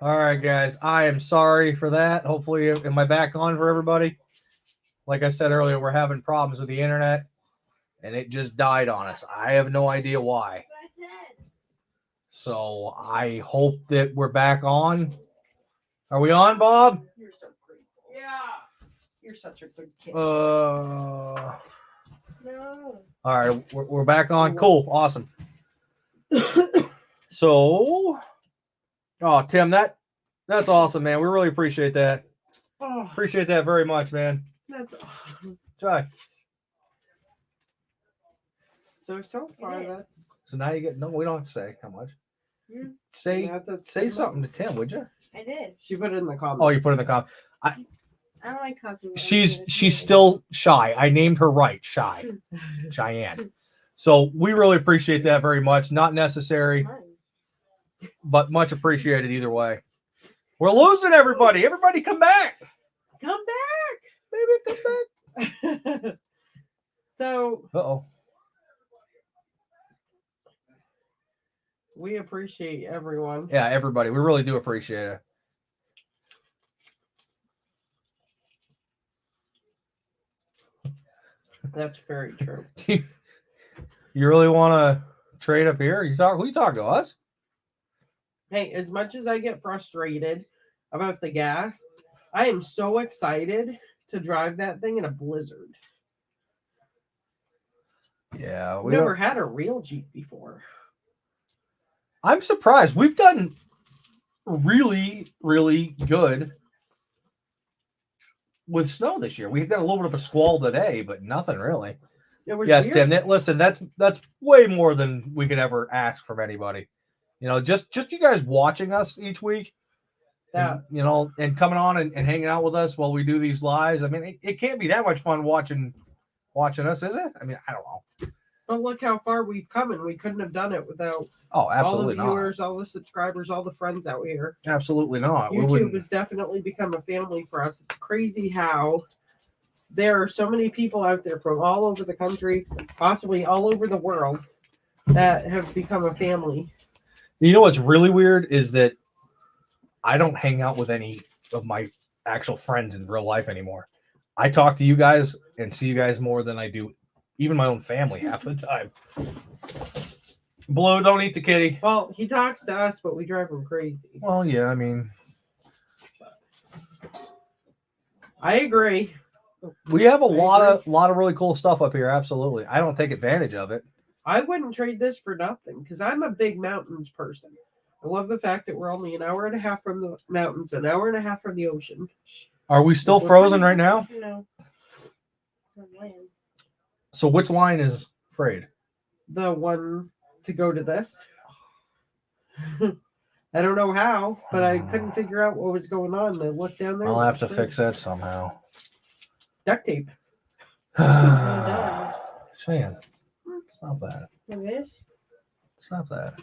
All right, guys. I am sorry for that. Hopefully, am I back on for everybody? Like I said earlier, we're having problems with the internet, and it just died on us. I have no idea why. So I hope that we're back on. Are we on, Bob? You're so grateful. Yeah. You're such a good kid. No. All right, we're back on. Cool, awesome. So, oh, Tim, that's awesome, man. We really appreciate that. Oh, Appreciate that very much, man. that's awesome. Try. So far, that's. So now you get no. We don't have to say how much. Mm. Say Yeah, that's say good. something to Tim, would you? I did. She put it in the comments. Oh, you put it in the comment. I don't like talking. about She's it. still shy. I named her right, shy, Cheyenne. So we really appreciate that very much. Not necessary, but much appreciated either way. We're losing everybody. Everybody, come back. Come back. maybe come back. So Uh-oh. we appreciate everyone. Yeah, everybody. We really do appreciate it. That's very true. You really want to trade up here? Who you talk to us? Hey, as much as I get frustrated about the gas, I am so excited to drive that thing in a blizzard. Yeah, I've we never don't... had a real Jeep before. I'm surprised. We've done really, really good with snow this year. We got a little bit of a squall today, but nothing really. It was Yes, weird. Tim. Listen, that's way more than we could ever ask from anybody. You know, just you guys watching us each week, and, you know, and coming on and hanging out with us while we do these lives. I mean, it can't be that much fun watching us, is it? I mean, I don't know. But look how far we've come, and we couldn't have done it without absolutely all the viewers, all the subscribers, all the friends out here. Absolutely not. YouTube has definitely become a family for us. It's crazy how there are so many people out there from all over the country, possibly all over the world, that have become a family. You know what's really weird is that I don't hang out with any of my actual friends in real life anymore. I talk to you guys and see you guys more than I do even my own family half the time. Blue, don't eat the kitty. Well, he talks to us, but we drive him crazy. Well, yeah, I mean, I agree. We have a lot of really cool stuff up here. Absolutely, I don't take advantage of it. I wouldn't trade this for nothing because I'm a big mountains person. I love the fact that we're only an hour and a half from the mountains, an hour and a half from the ocean. Are we still frozen right now? No. So which line is frayed? The one to go to this. I don't know how, but I couldn't figure out what was going on. I looked down there. I'll have to fix that somehow. Duct tape. Cheyenne, stop that. Okay. Stop that.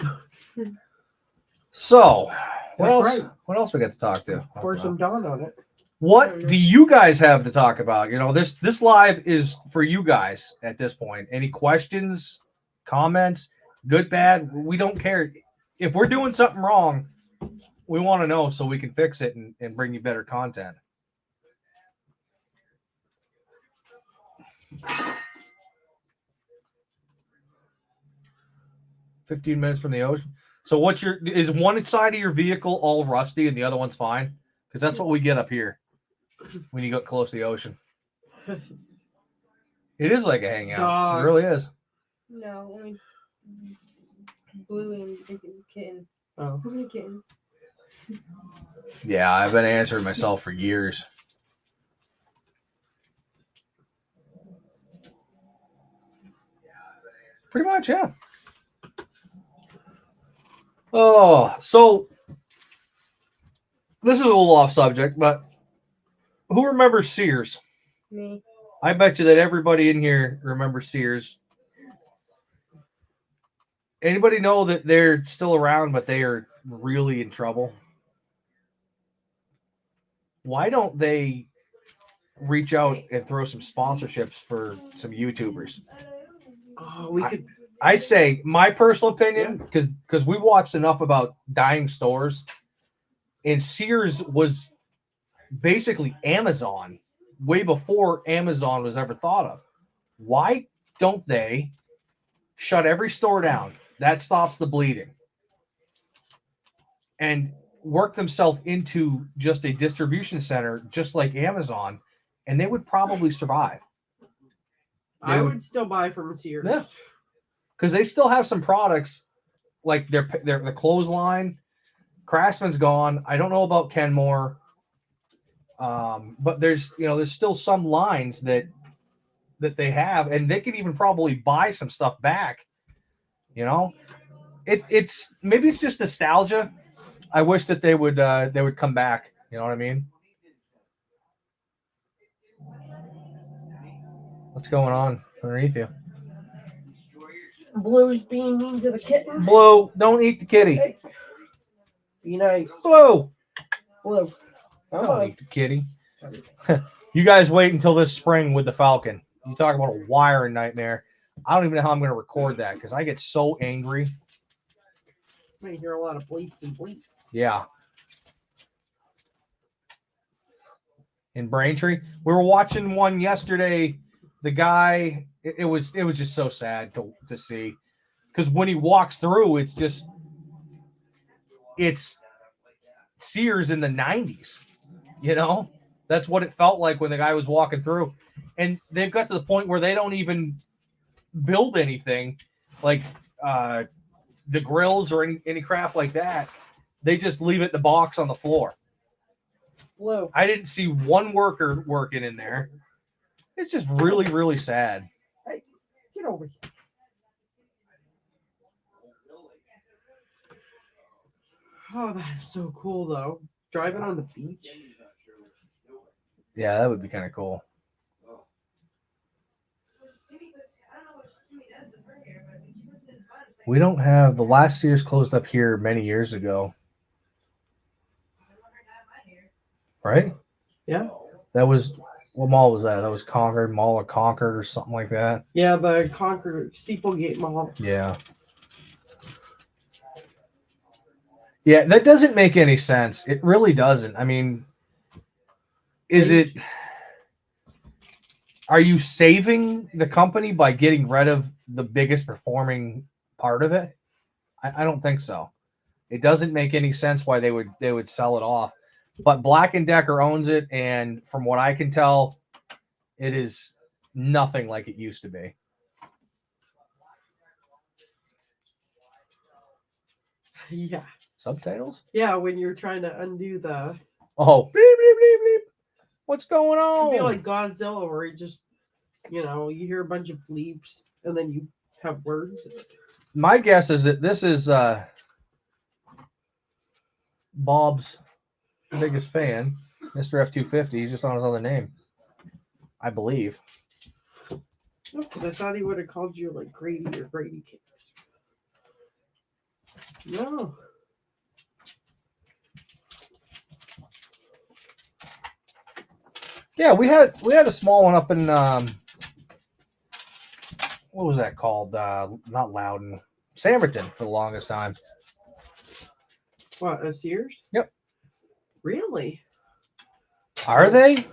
So, what That's else? right. What else we got to talk to? Pour some Dawn on it. What do you guys have to talk about? You know, this live is for you guys at this point. Any questions, comments, good, bad? We don't care. If we're doing something wrong, we want to know so we can fix it and bring you better content. "15 minutes from the ocean." So is one side of your vehicle all rusty and the other one's fine? Because that's what we get up here when you get close to the ocean. It is like a hangout. Dogs. It really is. No, I mean, Blue and the kitten. Oh. Who's the kitten? Yeah, I've been answering myself for years. Pretty much, yeah. Oh, so this is a little off subject, but who remembers Sears? Me. I bet you that everybody in here remembers Sears. Anybody know that they're still around, but they are really in trouble? Why don't they reach out and throw some sponsorships for some YouTubers? Oh, we could. I say my personal opinion, because we watched enough about dying stores, and Sears was basically Amazon way before Amazon was ever thought of. Why don't they shut every store down? That stops the bleeding. And work themselves into just a distribution center, just like Amazon, and they would probably survive. I would still buy from Sears. Yeah. Because they still have some products like their the clothesline. Craftsman's gone. I don't know about Kenmore. But there's still some lines that they have, and they could even probably buy some stuff back. It's maybe it's just nostalgia. I wish that they would come back. You know what I mean? What's going on underneath you? Blue's being mean to the kitten. Blue, don't eat the kitty. Hey. Be nice. Blue. Blue. Come Don't on. eat the kitty. You guys wait until this spring with the Falcon. You talk about a wiring nightmare. I don't even know how I'm going to record that because I get so angry. You might hear a lot of bleeps and bleeps. Yeah. In Braintree, we were watching one yesterday. The guy, it was just so sad to see because when he walks through, it's Sears in the 90s. You know, that's what it felt like when the guy was walking through, and they've got to the point where they don't even build anything like the grills or any crap like that. They just leave it in the box on the floor. Hello. I didn't see one worker working in there. It's just really, really sad. Hey, get over here. Oh, that's so cool, though. Driving on the beach. Yeah, that would be kind of cool. We don't have the last Sears closed up here many years ago. Right? Yeah. That was what mall was that? That was Concord, Mall of Concord or something like that. Yeah, the Concord Steeplegate Mall. Yeah. Yeah, that doesn't make any sense. It really doesn't. I mean, are you saving the company by getting rid of the biggest performing part of it? I don't think so. It doesn't make any sense why they would sell it off. But Black & Decker owns it, and from what I can tell, it is nothing like it used to be. Yeah. Subtitles? Yeah, when you're trying to undo the... Oh, bleep, bleep, bleep, bleep. What's going on? It'd be like Godzilla, where you just, you hear a bunch of bleeps, and then you have words. My guess is that this is Bob's biggest fan, Mr. F-250. He's just on his other name, I believe. No, because I thought he would have called you like Grady or Grady Kicks. No. Yeah, we had a small one up in what was that called? Not Loudon, Samberton for the longest time. What, a Sears? Yep. Really? Are they?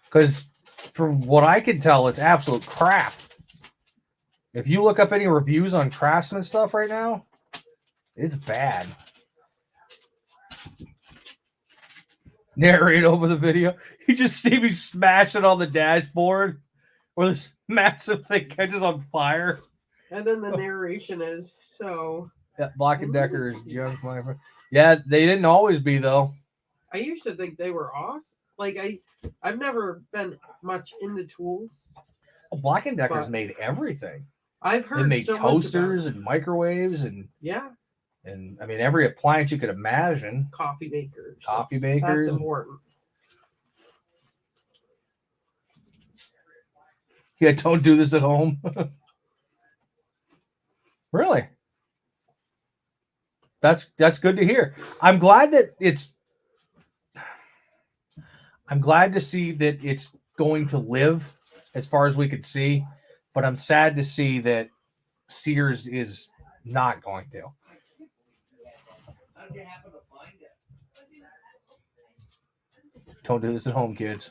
Because from what I can tell, it's absolute crap. If you look up any reviews on Craftsman stuff right now, it's bad. Narrate over the video. You just see me smashing on the dashboard where this massive thing catches on fire. And then the narration is, Yeah, Black & Decker is junk. Yeah, they didn't always be, though. I used to think they were off. Like, I've never been much into tools. Well, Black & Decker's made everything. I've heard they made so toasters and microwaves and I mean every appliance you could imagine. Coffee makers. That's important. Yeah, don't do this at home. Really? That's good to hear. I'm glad to see that it's going to live as far as we could see, but I'm sad to see that Sears is not going to. Don't do this at home, kids.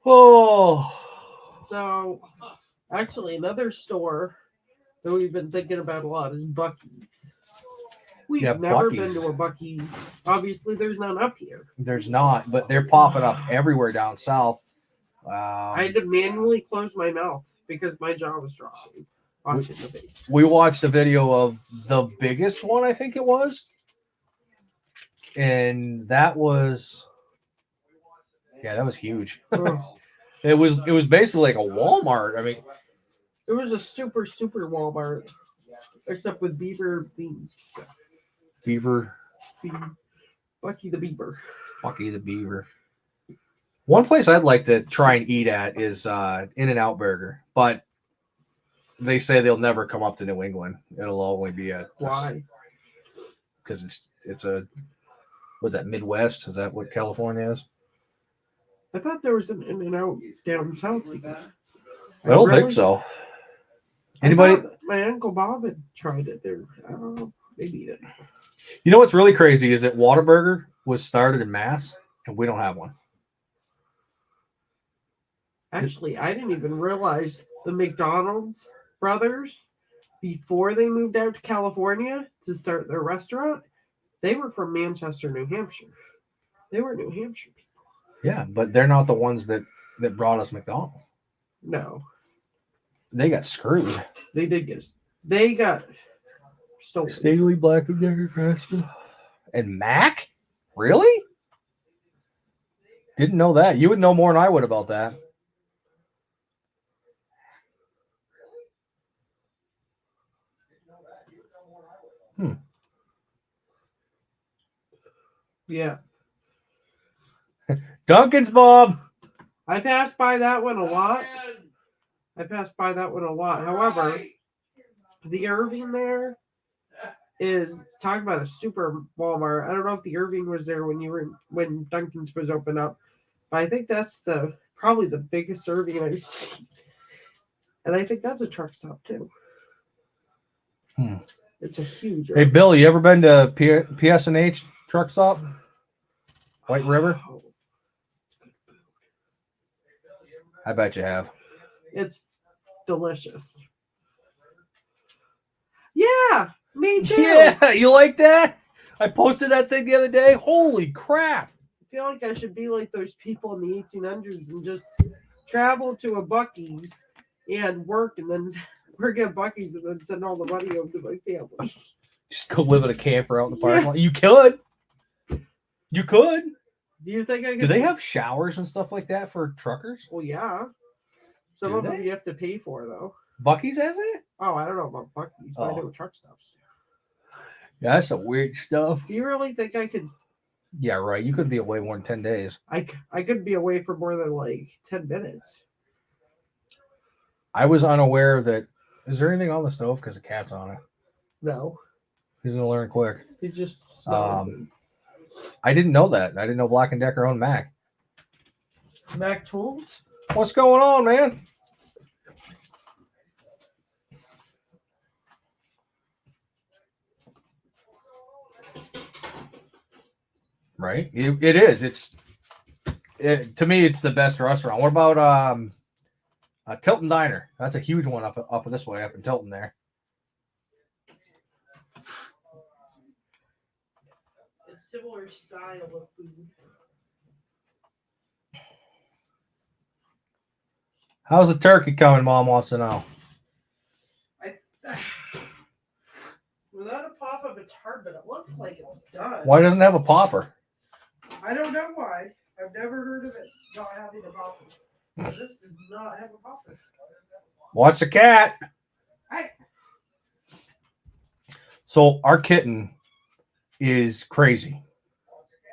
Oh. So, actually, another store that we've been thinking about a lot is Buc-ee's. We've never been to a Buc-ee's. Obviously, there's none up here. There's not, but they're popping up everywhere down south. I had to manually close my mouth because my jaw was dropping watching the video. We watched a video of the biggest one, I think it was. And that was huge. It was basically like a Walmart. I mean, it was a super Walmart, except with beaver themes. Bucky the Beaver. Bucky the Beaver. One place I'd like to try and eat at is In-N-Out Burger, but they say they'll never come up to New England. It'll only be why? Because it's a what's that, Midwest? Is that what California is? I thought there was an In-N-Out down south. I don't think so. Anybody? My Uncle Bob had tried it there. I don't know. Maybe he didn't. You know what's really crazy is that Whataburger was started in Mass, and we don't have one. Actually, I didn't even realize the McDonald's brothers, before they moved out to California to start their restaurant, they were from Manchester, New Hampshire. They were New Hampshire people. Yeah, but they're not the ones that brought us McDonald's. No. They got screwed. They got stolen. Staley, Black and Decker, Craftsman. And Mac? Really? Didn't know that. You would know more than I would about that. Yeah. Dunkin's, Bob. I passed by that one a lot. However, the Irving there is talking about a super Walmart. I don't know if the Irving was there when Dunkin's was open up, but I think that's probably the biggest Irving I've seen. And I think that's a truck stop too. It's a huge Irving. Hey, Bill, you ever been to PSNH truck stop? White River? Oh, I bet you have. it's delicious. Yeah, me too. Yeah, you like that? I posted that thing the other day. Holy crap. I feel like I should be like those people in the 1800s and just travel to a Buc-ee's and work and then work at Buc-ee's and then send all the money over to my family. Just go live in a camper out in the parking lot. You could. You could. Do you think I could? Do they have showers and stuff like that for truckers? Well, yeah. Some Do of them they? you have to pay for, though. Buc-ee's has it? Oh, I don't know about Buc-ee's, but I Oh. know truck stops. Yeah, that's some weird stuff. Do you really think I could? Yeah, right. You could be away more than 10 days. I could be away for more than like 10 minutes. I was unaware that. Is there anything on the stove? Because the cat's on it. No, He's going to learn quick. he just stopped. I didn't know that. I didn't know Black & Decker owned Mac. Mac Tools. What's going on, man? Right? It is. To me, it's the best restaurant. What about Tilton Diner? That's a huge one up this way, up in Tilton there. It's similar style of food. How's the turkey coming? Mom wants to know. Without a pop up, it's hard, but it looks like it's done. Why doesn't it have a popper? I don't know why. I've never heard of it not having a popper. This does not have a popper. Watch the cat. Hi. So our kitten is crazy.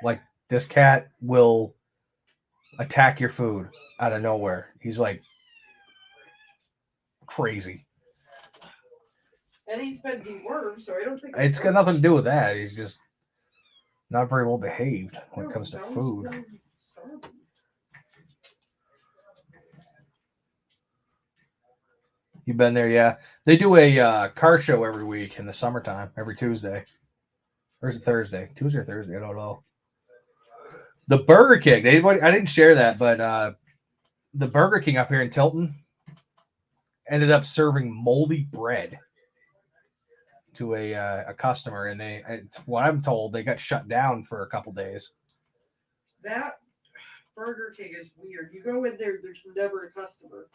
Like, this cat will attack your food out of nowhere. He's like crazy. And he's been dewormed, so I don't think It's got nothing to do with that. He's just not very well behaved when it comes to food. You've been there, yeah. They do a car show every week in the summertime, every Tuesday. Or is it Thursday? Tuesday or Thursday? I don't know. The Burger King. I didn't share that, but the Burger King up here in Tilton ended up serving moldy bread to a customer, and what I'm told, they got shut down for a couple days. That Burger King is weird. You go in there, there's never a customer.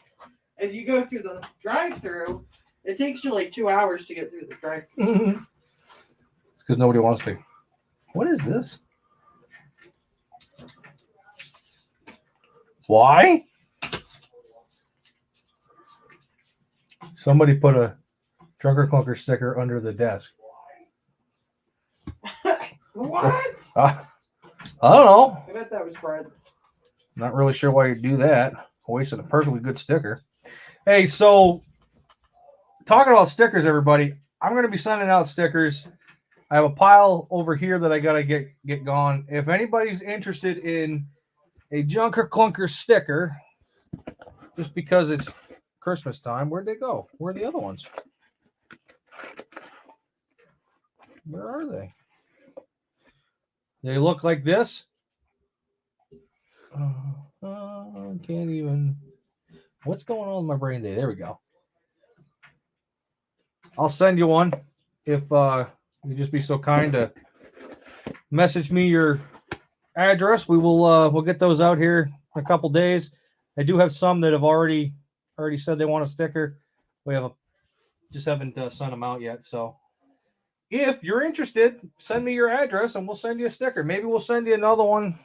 And you go through the drive-thru, it takes you like 2 hours to get through the drive-thru. It's because nobody wants to. What is this? Why? Somebody put a Drunker Clunker sticker under the desk. What? I don't know. I bet that was Brad. Not really sure why you do that. Wasting a perfectly good sticker. Hey, so talking about stickers, everybody, I'm going to be sending out stickers. I have a pile over here that I got to get gone. If anybody's interested in a Junker Clunker sticker just because it's Christmas time. Where'd they go? Where are the other ones? Where are they? They look like this. Can't even. What's going on with my brain day? There we go. I'll send you one if you just be so kind to message me your address. We'll get those out here in a couple days. I do have some that have already said they want a sticker. We just haven't sent them out yet. So if you're interested, send me your address and we'll send you a sticker. Maybe we'll send you another one.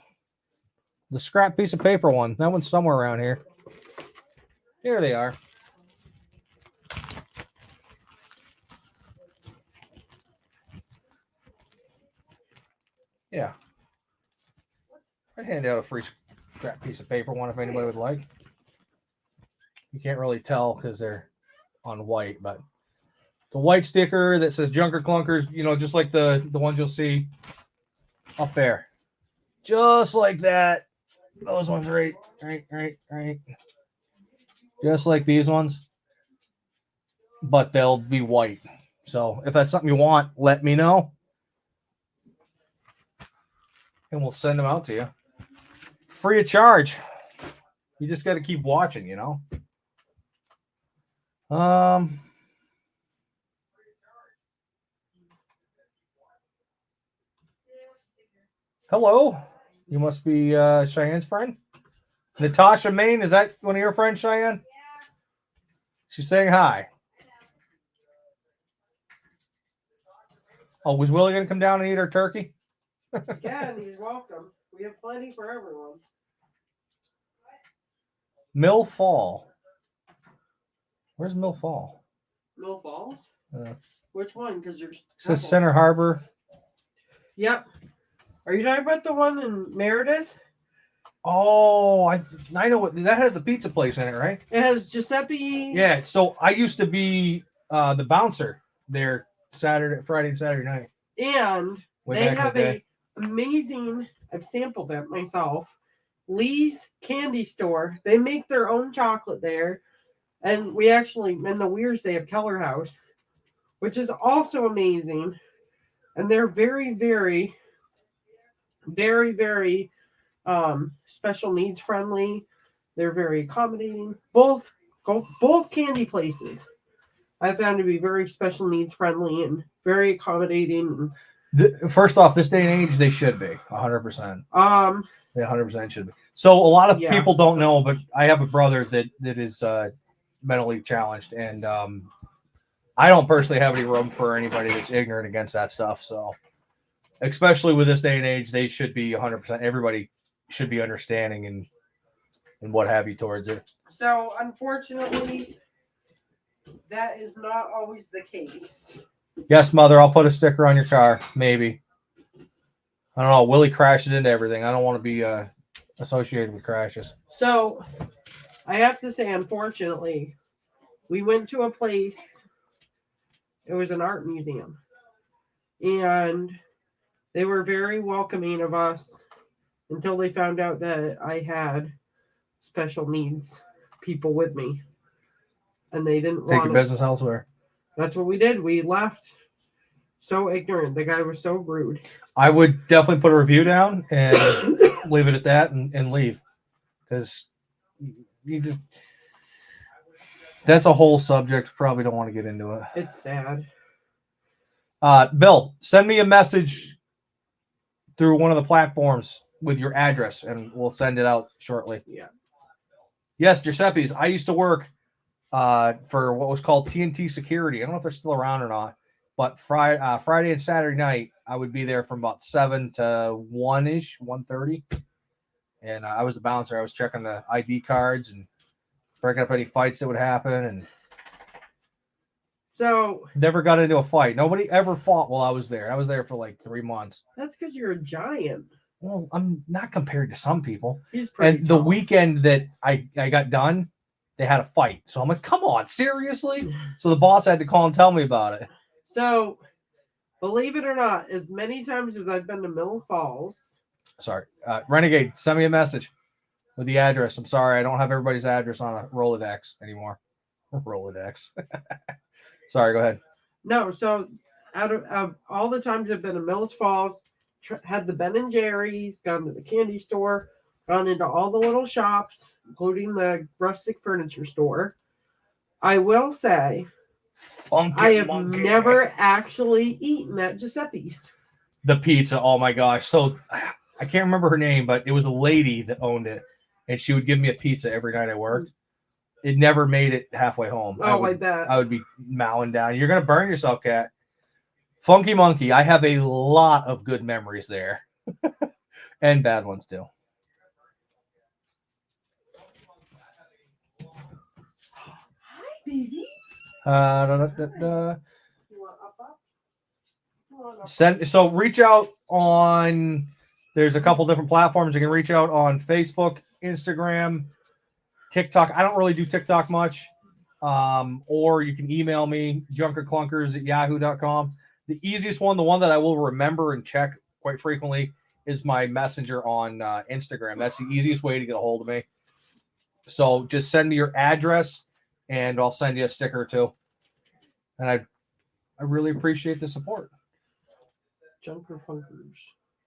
The scrap piece of paper one. That one's somewhere around here. Here they are. Yeah. I'd hand out a free scrap piece of paper one if anybody would like. You can't really tell because they're on white, but it's a white sticker that says Junker Clunkers, just like the ones you'll see up there. Just like that. Those ones right. Just like these ones. But they'll be white. So if that's something you want, let me know. And we'll send them out to you. Free of charge. You just got to keep watching, Hello. You must be Cheyenne's friend. Natasha Main, is that one of your friends, Cheyenne? Yeah. She's saying hi. Oh, was Willie going to come down and eat our turkey? Yeah, and he's welcome. We have plenty for everyone. Mill Fall. Where's Mill Fall? Mill Falls? Which one? Because there's. It says Center Harbor. Yep. Are you talking about the one in Meredith? Oh, I know what that has a pizza place in it, right? It has Giuseppe. Yeah, so I used to be the bouncer there Friday and Saturday night. And they have a amazing, I've sampled it myself, Lee's Candy Store. They make their own chocolate there. And we actually, in the Weirs, they have Keller House, which is also amazing. And they're very, very, very, very special needs friendly. They're very accommodating. Both candy places I found to be very special needs friendly and very accommodating. First off, this day and age, they should be 100%. They 100% should be. So a lot of people don't know, but I have a brother that is mentally challenged, and I don't personally have any room for anybody that's ignorant against that stuff. So, especially with this day and age, they should be 100%. Everybody should be understanding and what have you towards it. So, unfortunately, that is not always the case. Yes, Mother, I'll put a sticker on your car. Maybe. I don't know. Willie crashes into everything. I don't want to be associated with crashes. So, I have to say, unfortunately, we went to a place. It was an art museum. And they were very welcoming of us until they found out that I had special needs people with me. And they didn't take your business elsewhere. That's what we did. We left so ignorant. The guy was so rude. I would definitely put a review down and leave it at that and leave. Because that's a whole subject. Probably don't want to get into it. It's sad. Bill, send me a message through one of the platforms with your address and we'll send it out shortly. Yeah. Yes, Giuseppe's. I used to work for what was called TNT Security. I don't know if they're still around or not, but Friday and Saturday night, I would be there from about 7 to 1-ish, 1:30. And I was the bouncer. I was checking the ID cards and breaking up any fights that would happen. And so never got into a fight. Nobody ever fought while I was there. I was there for like 3 months. That's because you're a giant. Well, I'm not compared to some people. He's pretty and tall. The weekend that I got done, they had a fight. So I'm like, come on, seriously? So the boss had to call and tell me about it. So, believe it or not, as many times as I've been to Mill Falls. Sorry. Renegade, send me a message. with the address. I'm sorry, I don't have everybody's address on a Rolodex anymore. Rolodex. Sorry, go ahead. No, so out of all the times I've been to Mills Falls, had the Ben and Jerry's, gone to the candy store, gone into all the little shops, including the rustic furniture store. I will say, Funky I have monkey. never actually eaten at Giuseppe's. The pizza. Oh my gosh. So I can't remember her name, but it was a lady that owned it, and she would give me a pizza every night I worked. It never made it halfway home. Oh, I bet. I would be mowing down. You're gonna burn yourself, cat. Funky Monkey. I have a lot of good memories there, and bad ones too. Hi, baby. So reach out on. There's a couple different platforms you can reach out on: Facebook, Instagram, TikTok. I don't really do TikTok much. Or you can email me, junkerclunkers@yahoo.com. The easiest one, the one that I will remember and check quite frequently, is my messenger on Instagram. That's the easiest way to get a hold of me. So just send me your address, and I'll send you a sticker or two. And I really appreciate the support. Junker Funkers.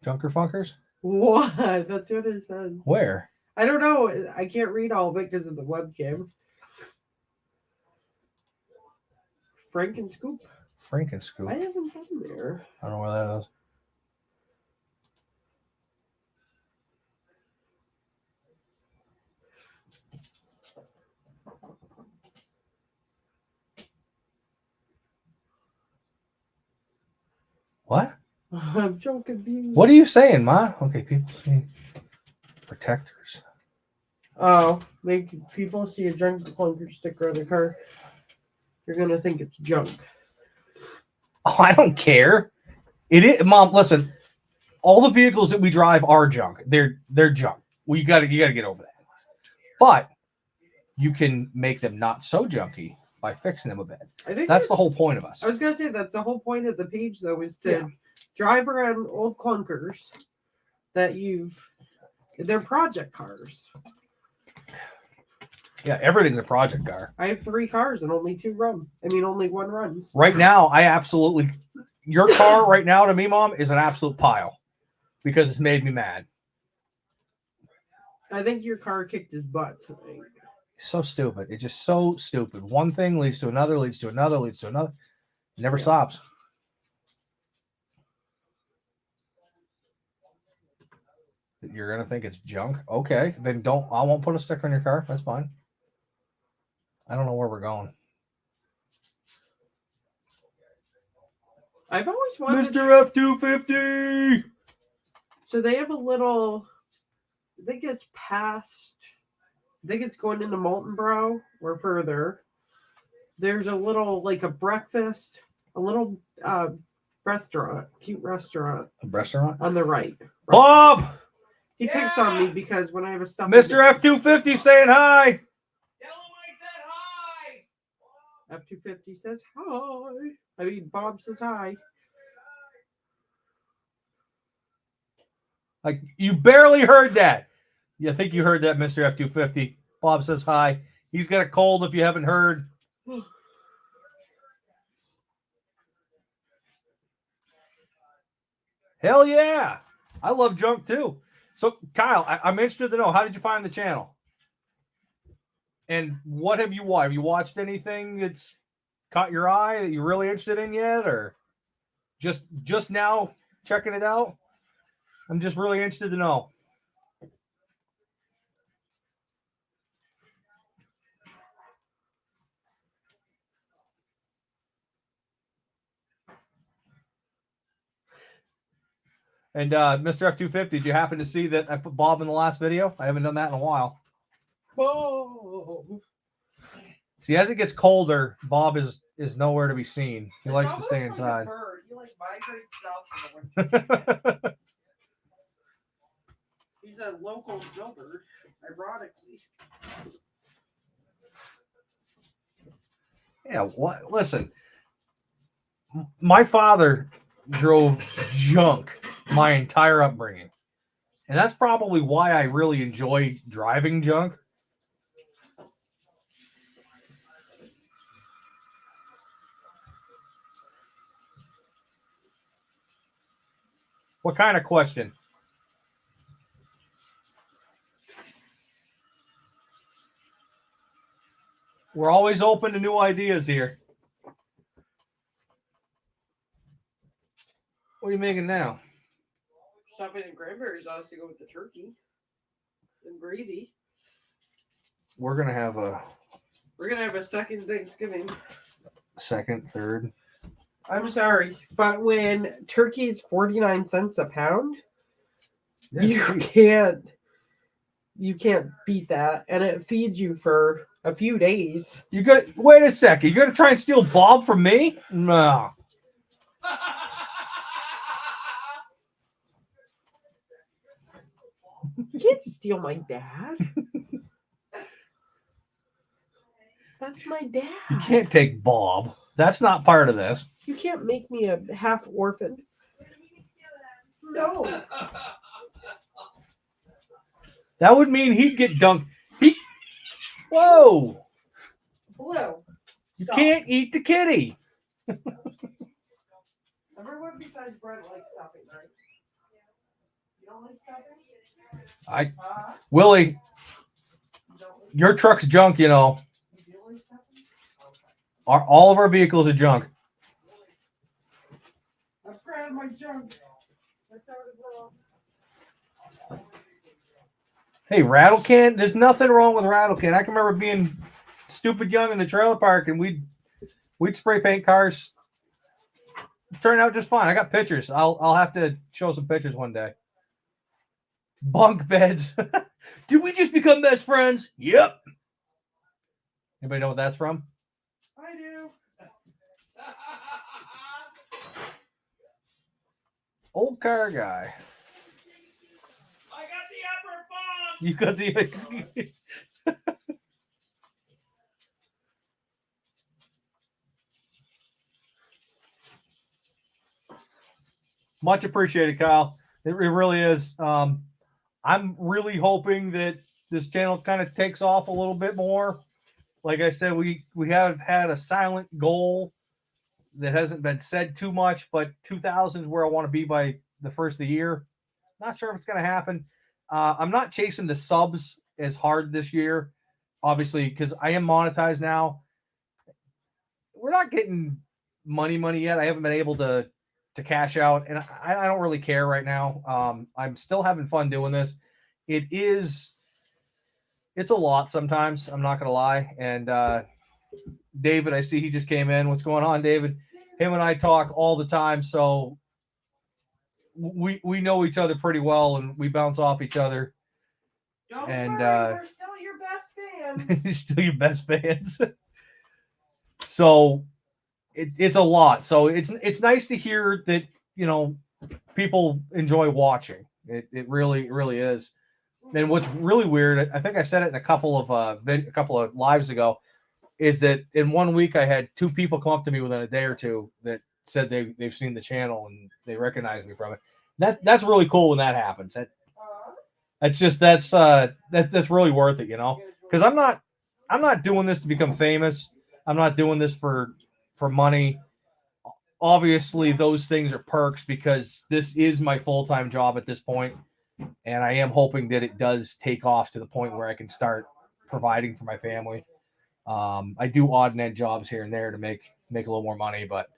Junker Funkers? What? That's what it says. Where? I don't know. I can't read all of it because of the webcam. Frank and Scoop. Frank and Scoop. I haven't been there. I don't know where that is. What? I'm so confused. What are you saying, Ma? Okay, people see protectors. Oh, make people see a Junker Clunker sticker on the car. You're gonna think it's junk. Oh, I don't care. It is, Mom. Listen, all the vehicles that we drive are junk. They're junk. Well, you gotta get over that. But you can make them not so junky by fixing them a bit. I think That's the whole point of us. I was gonna say that's the whole point of the page, though, is to drive around old clunkers that they're project cars. Yeah, everything's a project car. I have 3 cars and only 2 run. I mean, only 1 runs. Right now, your car right now to me, Mom, is an absolute pile because it's made me mad. I think your car kicked his butt tonight. So stupid. It's just so stupid. One thing leads to another, leads to another, leads to another. It never stops. You're going to think it's junk? Okay, then I won't put a sticker on your car. That's fine. I don't know where we're going. I've always wanted Mr. F-250! So they have a little, I think it's past, I think it's going into Moltenbrough or further. There's a little, like a breakfast, a little restaurant, cute restaurant. A restaurant? On the right. Bob! He picks on me because when I have a stuff. Mr. F-250 saying hi! Tell him I said hi! F-250 says hi. I mean, Bob says hi. Like, you barely heard that. You think you heard that, Mr. F-250. Bob says hi. He's got a cold if you haven't heard. Hell yeah. I love junk too. So, Kyle, I'm interested to know, how did you find the channel? And what have you watched? Have you watched anything that's caught your eye that you're really interested in yet? Or just now checking it out? I'm just really interested to know. And Mr. F-250, did you happen to see that I put Bob in the last video? I haven't done that in a while. Whoa. See, as it gets colder, Bob is nowhere to be seen. He likes to stay inside. He like migrates south. He's a local snowbird, ironically. Yeah, what? Listen, my father drove junk my entire upbringing. And that's probably why I really enjoy driving junk. What kind of question? We're always open to new ideas here. What are you making now? Stuffing and cranberry sauce to go with the turkey and gravy. We're gonna have a We're gonna have a second Thanksgiving. second, third. I'm sorry, but when turkey is 49 cents a pound, Yeah, you can't beat that, and it feeds you for a few days. you got wait a second. You're gonna try and steal Bob from me? No. You can't steal my dad. That's my dad. You can't take Bob. That's not part of this. You can't make me a half orphan. No. That would mean he'd get dunked. Whoa! Blue. You Stop. can't eat the kitty. Everyone besides Brent likes stuffing, right? You don't like stuffing? Willie, You don't like your truck's junk, you know. You do like stuffing? All of our vehicles are junk. I'm proud of my junk. That's how it is. Hey, rattle can. There's nothing wrong with rattle can. I can remember being stupid young in the trailer park, and we'd spray paint cars. It turned out just fine. I got pictures. I'll have to show some pictures one day. Bunk beds. Did we just become best friends? Yep. Anybody know what that's from? I do. Old car guy. I got the upper bunk. You got the. Much appreciated, Kyle. It really is. I'm really hoping that this channel kind of takes off a little bit more. Like I said, we have had a silent goal that hasn't been said too much, but 2,000 is where I want to be by the first of the year. Not sure if it's going to happen. I'm not chasing the subs as hard this year, obviously, because I am monetized now. We're not getting money yet. I haven't been able to cash out, and I don't really care right now. I'm still having fun doing this. It's a lot sometimes. I'm not gonna lie. And David, I see he just came in. What's going on, David? Him and I talk all the time, so we know each other pretty well, and we bounce off each other. Don't And, worry, we're still your best fans. Still your best fans. So it's a lot. So it's nice to hear that, you know, people enjoy watching. It really is. And what's really weird, I think I said it in a couple of lives ago, is that in 1 week I had 2 people come up to me within a day or two that said they've seen the channel and they recognize me from it. That's really cool when that happens. That's really worth it, you know. Because I'm not doing this to become famous. I'm not doing this for money. Obviously, those things are perks because this is my full-time job at this point. And I am hoping that it does take off to the point where I can start providing for my family. I do odd and end jobs here and there to make a little more money, but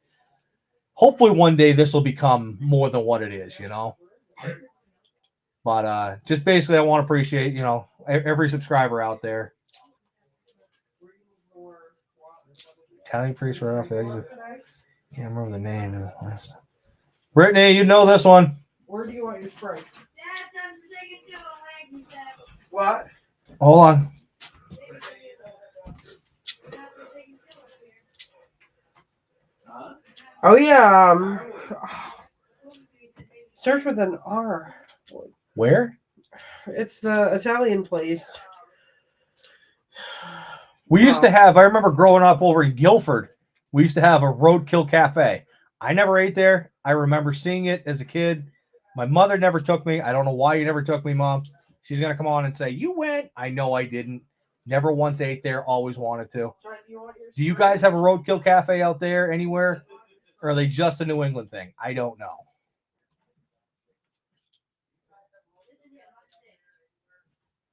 hopefully one day this will become more than what it is, you know. But just basically, I want to appreciate, you know, every subscriber out there. Italian priest right off the exit. Can't remember the name. Brittany, you know this one. Where do you want your Sprite? That's something to do. What? Hold on. Oh yeah. Starts with an R. Where? It's the Italian place. We used to have, I remember growing up over in Guilford, we used to have a Roadkill Cafe. I never ate there. I remember seeing it as a kid. My mother never took me. I don't know why you never took me, Mom. She's going to come on and say, you went. I know I didn't. Never once ate there. Always wanted to. Do you guys have a roadkill cafe out there anywhere? Or are they just a New England thing? I don't know.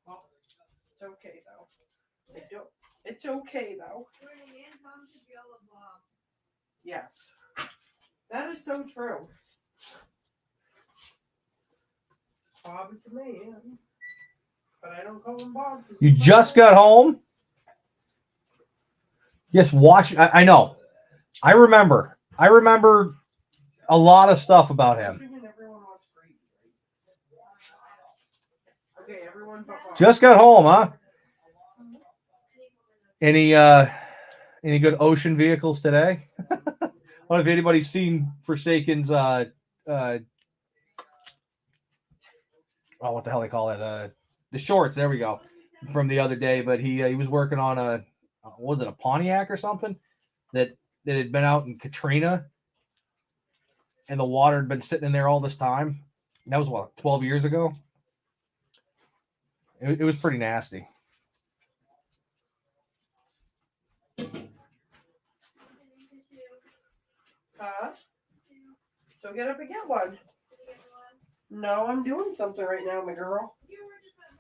Well, it's okay, though. It's okay, though. Yes. That is so true. Bob is a man. But I don't call him Bob. You just got home? Yes, watch. I know. I remember a lot of stuff about him. Okay, everyone but Bob. Just got home, huh? Any good ocean vehicles today? What if anybody's seen Forsaken's what the hell they call it? The shorts, there we go. From the other day, but he was working on a was it a Pontiac or something that had been out in Katrina and the water had been sitting in there all this time. And that was what, 12 years ago? It was pretty nasty. Huh? So get up and get one. No, I'm doing something right now, my girl.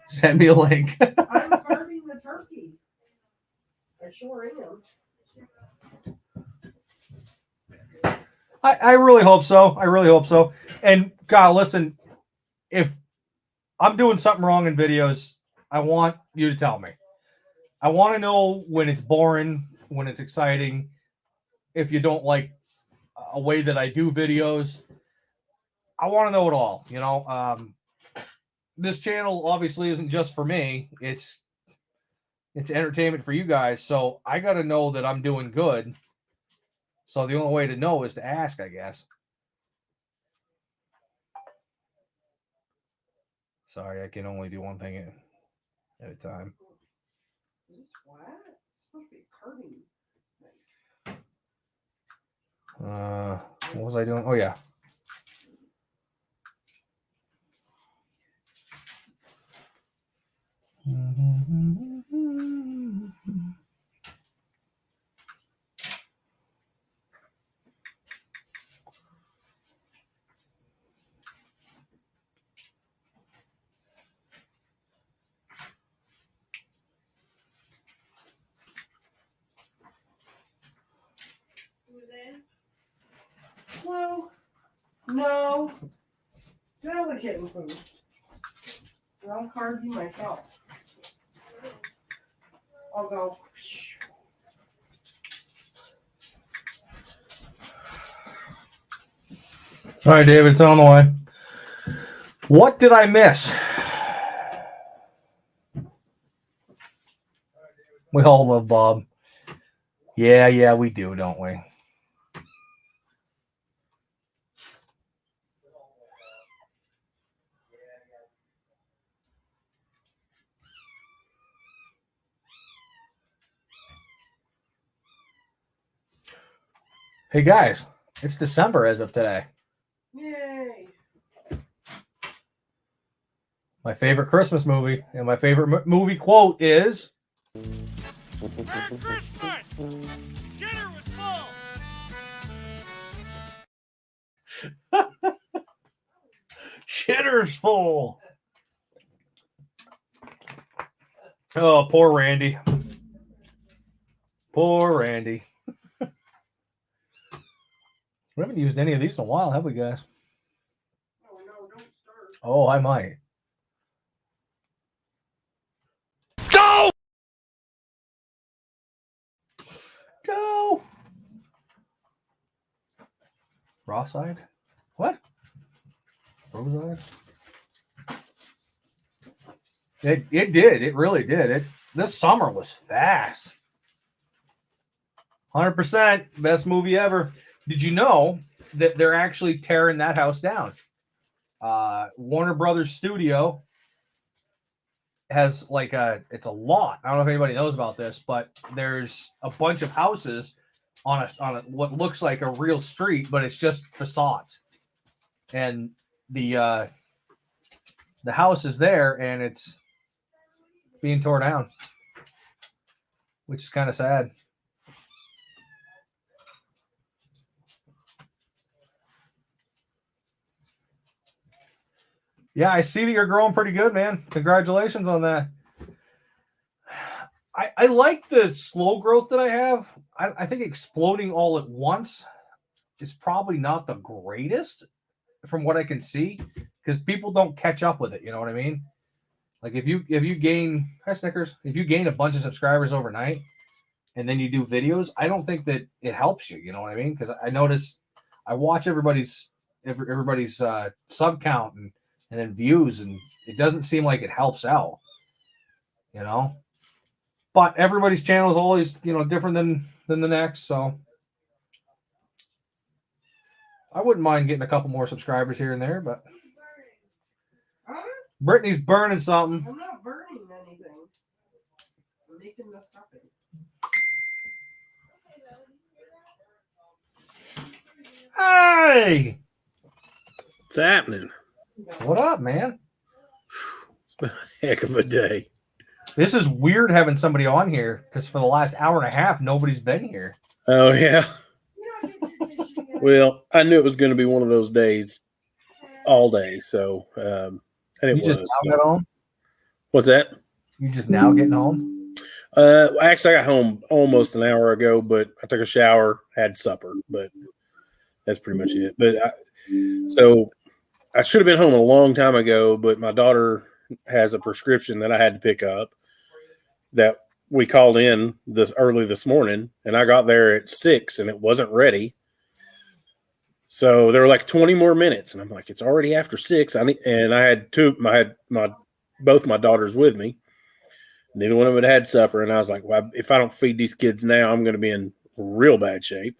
Send me a link. I'm carving the turkey. I sure am. I really hope so. I really hope so. And God, listen, if I'm doing something wrong in videos, I want you to tell me. I want to know when it's boring, when it's exciting, if you don't like a way that I do videos. I want to know it all, you know. This channel obviously isn't just for me. It's entertainment for you guys. So I got to know that I'm doing good. So the only way to know is to ask, I guess. Sorry, I can only do one thing at a time. Is this flat? It's supposed to be curving. What was I doing? Oh yeah. Well, no. Delicate food. I'll carve you myself. I'll go. All right, David, it's on the way. What did I miss? We all love Bob. Yeah, we do, don't we? Hey, guys, it's December as of today. Yay. My favorite Christmas movie and my favorite movie quote is... Merry Christmas! Dinner was full! Shitter's full. Oh, poor Randy. Poor Randy. We haven't used any of these in a while, have we, guys? Oh, no, don't start. Oh, I might. Go! Go. Raw-side? What? Rose-eyed? It did. It really did. This summer was fast. 100% best movie ever. Did you know that they're actually tearing that house down? Warner Brothers Studio has it's a lot. I don't know if anybody knows about this, but there's a bunch of houses on a what looks like a real street, but it's just facades. And the house is there and it's being torn down, which is kind of sad. Yeah, I see that you're growing pretty good, man. Congratulations on that. I like the slow growth that I have. I think exploding all at once is probably not the greatest from what I can see, because people don't catch up with it. You know what I mean? Like if you gain, hi Snickers, if you gain a bunch of subscribers overnight and then you do videos, I don't think that it helps you. You know what I mean? Because I notice I watch everybody's sub count and then views, and it doesn't seem like it helps out. You know, but everybody's channel is always different than the next, so I wouldn't mind getting a couple more subscribers here and there, but Brittany's burning something. I'm not burning anything. I'm making the stuffing. Hey! What's happening? What up, man? It's been a heck of a day. This is weird having somebody on here because for the last hour and a half, nobody's been here. Oh, yeah. Well, I knew it was going to be one of those days all day, so and it You just was. now got home? What's that? You just now getting home? Actually, I got home almost an hour ago, but I took a shower, had supper, but that's pretty much it. But so I should have been home a long time ago, but my daughter has a prescription that I had to pick up that we called in early this morning, and I got there at 6 and it wasn't ready. So there were like 20 more minutes, and I'm like, it's already after 6. I had both my daughters with me. Neither one of them had supper, and I was like, well, if I don't feed these kids now, I'm going to be in real bad shape.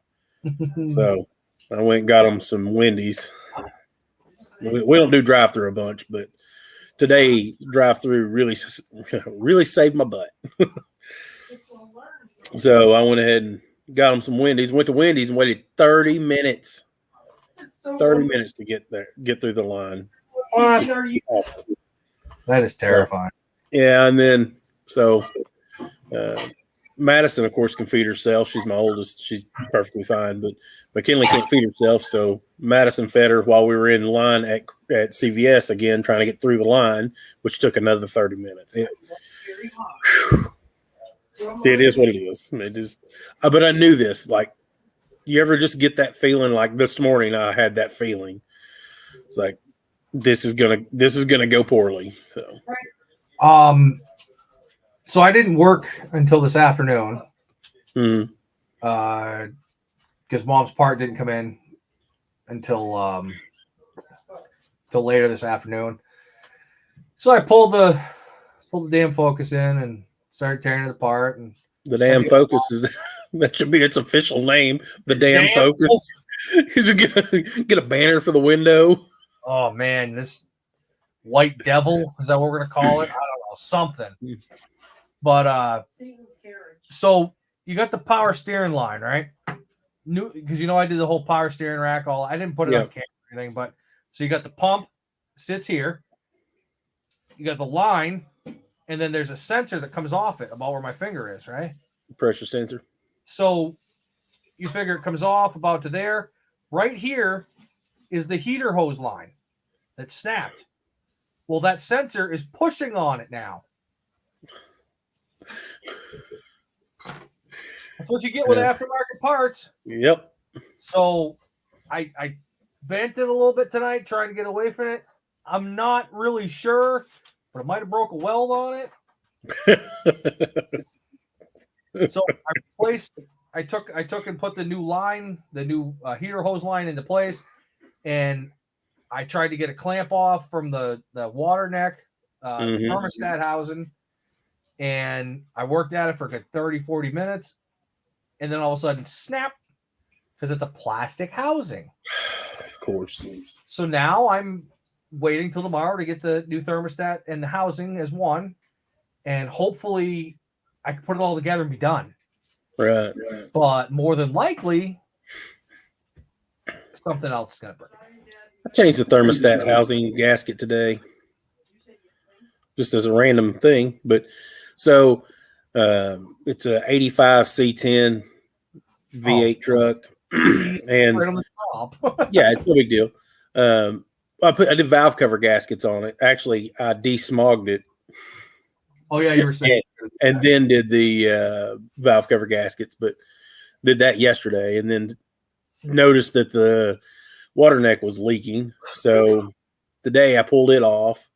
So I went and got them some Wendy's. We don't do drive-through a bunch, but today drive-through really saved my butt. So I went ahead and got them some Wendy's. Went to Wendy's and waited 30 minutes. 30 minutes to get through the line. That is terrifying. Yeah, and then so Madison, of course, can feed herself. She's my oldest. She's perfectly fine, but McKinley can't feed herself. So Madison fed her while we were in line at CVS again, trying to get through the line, which took another 30 minutes. It is what it is. It just, but I knew this. Like, you ever just get that feeling? Like this morning, I had that feeling. It's like this is gonna go poorly. So, so I didn't work until this afternoon. Mm-hmm. Because Mom's part didn't come in until later this afternoon. So I pulled the damn Focus in and started tearing it apart. And the damn Focus that should be its official name. The damn Focus. You should get a banner for the window. Oh man, this white devil, is that what we're gonna call it? I don't know, something. But so you got the power steering line, right? New, because I did the whole power steering rack. I didn't put it on camera or anything, but so you got the pump sits here. You got the line, and then there's a sensor that comes off it about where my finger is, right? Pressure sensor. So you figure it comes off about to there. Right here is the heater hose line that snapped. Well, that sensor is pushing on it now. That's what you get with aftermarket parts. Yep. So I bent it a little bit tonight, trying to get away from it. I'm not really sure, but it might have broke a weld on it. So I took and put the new line, the new heater hose line into place, and I tried to get a clamp off from the water neck, thermostat housing, and I worked at it for a good 30, 40 minutes, and then all of a sudden, snap, because it's a plastic housing. Of course. So now I'm waiting till tomorrow to get the new thermostat and the housing as one, and hopefully I can put it all together and be done. Right. But more than likely, something else is going to break. I changed the thermostat housing gasket today, just as a random thing. But so it's a 85 C10 V8 truck, and Right on the top. yeah, it's no big deal. I did valve cover gaskets on it. Actually, I desmogged it Oh yeah, you were saying. and then did the valve cover gaskets, but did that yesterday, and then noticed that the water neck was leaking. So today I pulled it off,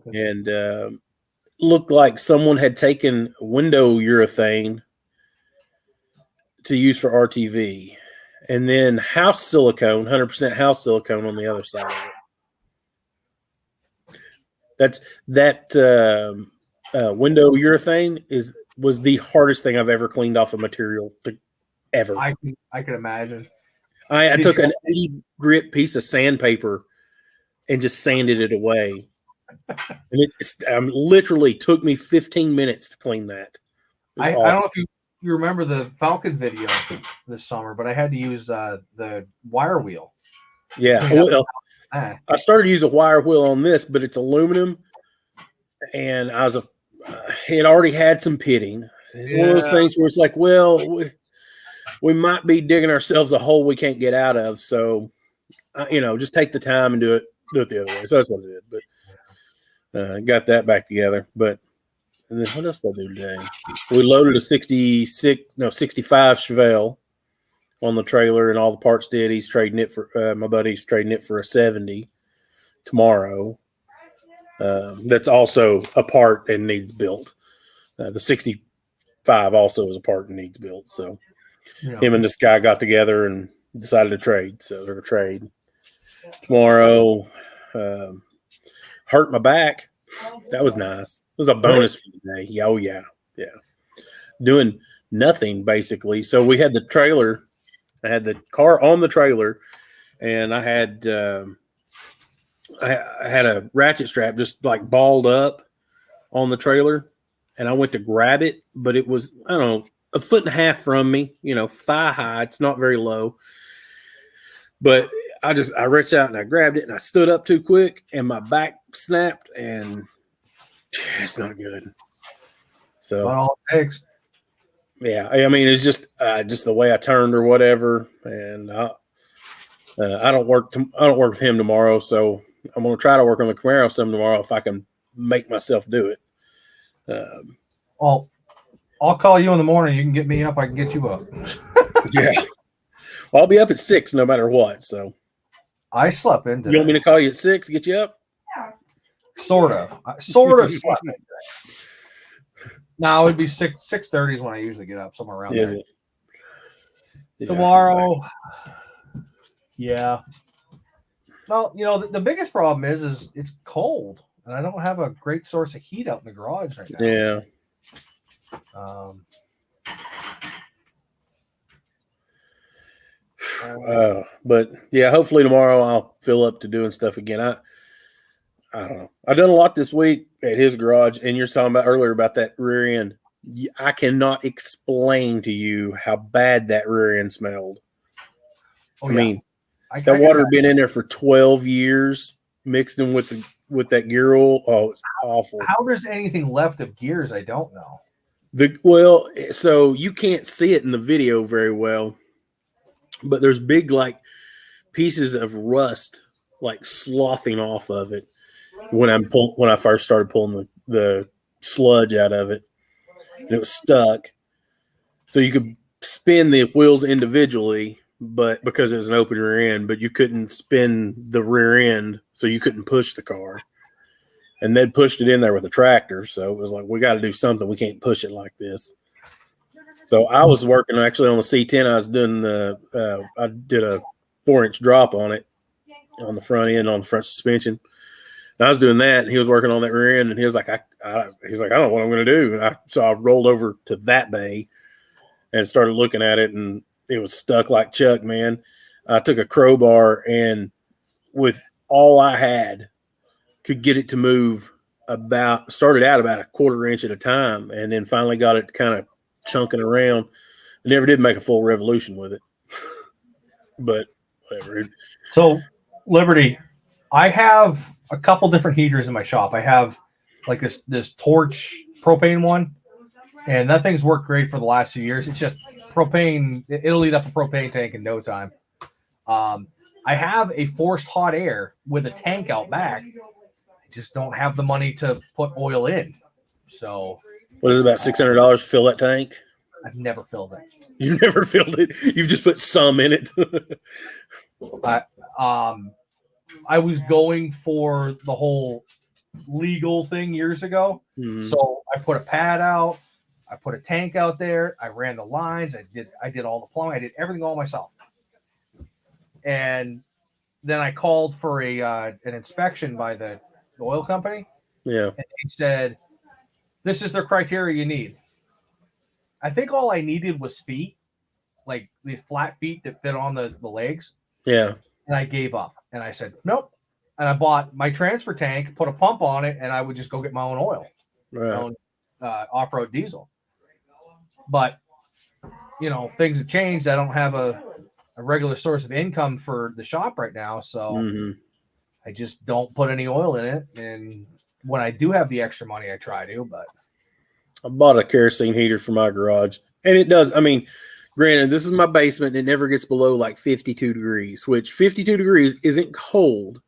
and looked like someone had taken window urethane to use for RTV, and then house silicone, 100% house silicone on the other side of it. That window urethane was the hardest thing I've ever cleaned off a material ever. I can imagine. I took an 80 grit piece of sandpaper and just sanded it away. And it literally took me 15 minutes to clean that. I don't know if you remember the Falcon video this summer, but I had to use the wire wheel. Yeah. Well, I started to use a wire wheel on this, but it's aluminum, and it already had some pitting. It's one of those things where it's like, well, we might be digging ourselves a hole we can't get out of. So, just take the time and do it the other way. So that's what I did. But got that back together. But and then what else did I do today? We loaded a 65 Chevelle on the trailer, and all the parts did. He's trading it for my buddy's trading it for a 70 tomorrow. That's also a part and needs built. The 65 also is a part and needs built. So him and this guy got together and decided to trade. So they're going to trade tomorrow. Hurt my back. That was nice. It was a bonus for the day. Oh yeah. Doing nothing basically. So we had the trailer. I had the car on the trailer, and I had a ratchet strap just like balled up on the trailer, and I went to grab it, but it was, I don't know, a foot and a half from me, thigh high. It's not very low, but I reached out and I grabbed it, and I stood up too quick, and my back snapped, and it's not good. So all it takes. Yeah, I mean, it's just the way I turned or whatever, and I don't work with him tomorrow, so I'm going to try to work on the Camaro some tomorrow if I can make myself do it. Well, I'll call you in the morning. You can get me up. I can get you up. Yeah. Well, I'll be up at 6 no matter what. So I slept in today. You want me to call you at 6, get you up? Sort of. Sort of slept in today. No, it'd be 6:30 is when I usually get up, somewhere around there. Yeah. Tomorrow. Yeah. Well, the biggest problem is it's cold, and I don't have a great source of heat out in the garage right now. Yeah. But yeah, hopefully tomorrow I'll fill up to doing stuff again. I don't know. I've done a lot this week at his garage, and you're talking about earlier about that rear end. I cannot explain to you how bad that rear end smelled. Oh, I mean, that water had been in there for 12 years, mixed in with that gear oil. Oh, it's awful. How there's anything left of gears, I don't know. So you can't see it in the video very well, but there's big like pieces of rust like slothing off of it. When I first started pulling the sludge out of it, and it was stuck. So you could spin the wheels individually, but because it was an open rear end, but you couldn't spin the rear end, so you couldn't push the car. And they'd pushed it in there with a tractor, so it was like, we got to do something. We can't push it like this. So I was working actually on the C10. I was doing I did a 4-inch drop on it on the front end on the front suspension. And I was doing that, and he was working on that rear end, and he was like, I don't know what I'm going to do. And so I rolled over to that bay and started looking at it, and it was stuck like Chuck, man. I took a crowbar, and with all I had, could get it to move started out about a 1/4 inch at a time, and then finally got it kind of chunking around. I never did make a full revolution with it, but whatever. So Liberty, I have a couple different heaters in my shop. I have like this torch propane one, and that thing's worked great for the last few years. It's just propane; it'll eat up a propane tank in no time. I have a forced hot air with a tank out back. I just don't have the money to put oil in. So, What is it, about $600 to fill that tank? I've never filled it. You've never filled it. You've just put some in it. I was going for the whole legal thing years ago. Mhm. So I put a pad out, I put a tank out there, I ran the lines, I did all the plumbing, I did everything all myself. And then I called for an inspection by the oil company, Yeah. and they said, "This is the criteria you need." I think all I needed was feet, like the flat feet that fit on the legs. Yeah. And I gave up. And I said, nope. And I bought my transfer tank, put a pump on it, and I would just go get my own oil, Right. my own off-road diesel. But, things have changed. I don't have a regular source of income for the shop right now. So Mhm. I just don't put any oil in it. And when I do have the extra money, I try to. But I bought a kerosene heater for my garage, and it does. I mean, granted, this is my basement, and it never gets below like 52 degrees, which 52 degrees isn't cold,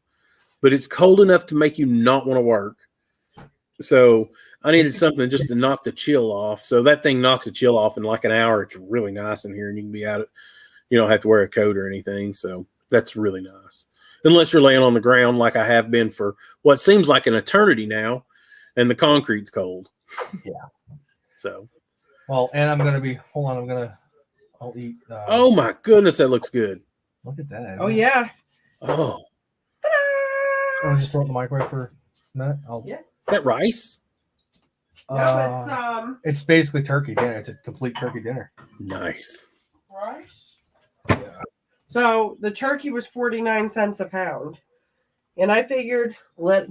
but it's cold enough to make you not want to work. So I needed something just to knock the chill off. So that thing knocks the chill off in like an hour. It's really nice in here, and you can be out. You don't have to wear a coat or anything. So that's really nice. Unless you're laying on the ground like I have been for what seems like an eternity now, and the concrete's cold. Yeah. So. Well, and I'm gonna be. Hold on. I'll eat. Oh my goodness, that looks good. Look at that. Oh yeah. Oh, Want to just throw it in the microwave for a minute? Yeah. is that rice? No, It's basically turkey dinner. It's a complete turkey dinner. Nice. rice. So the turkey was 49 cents a pound, and I figured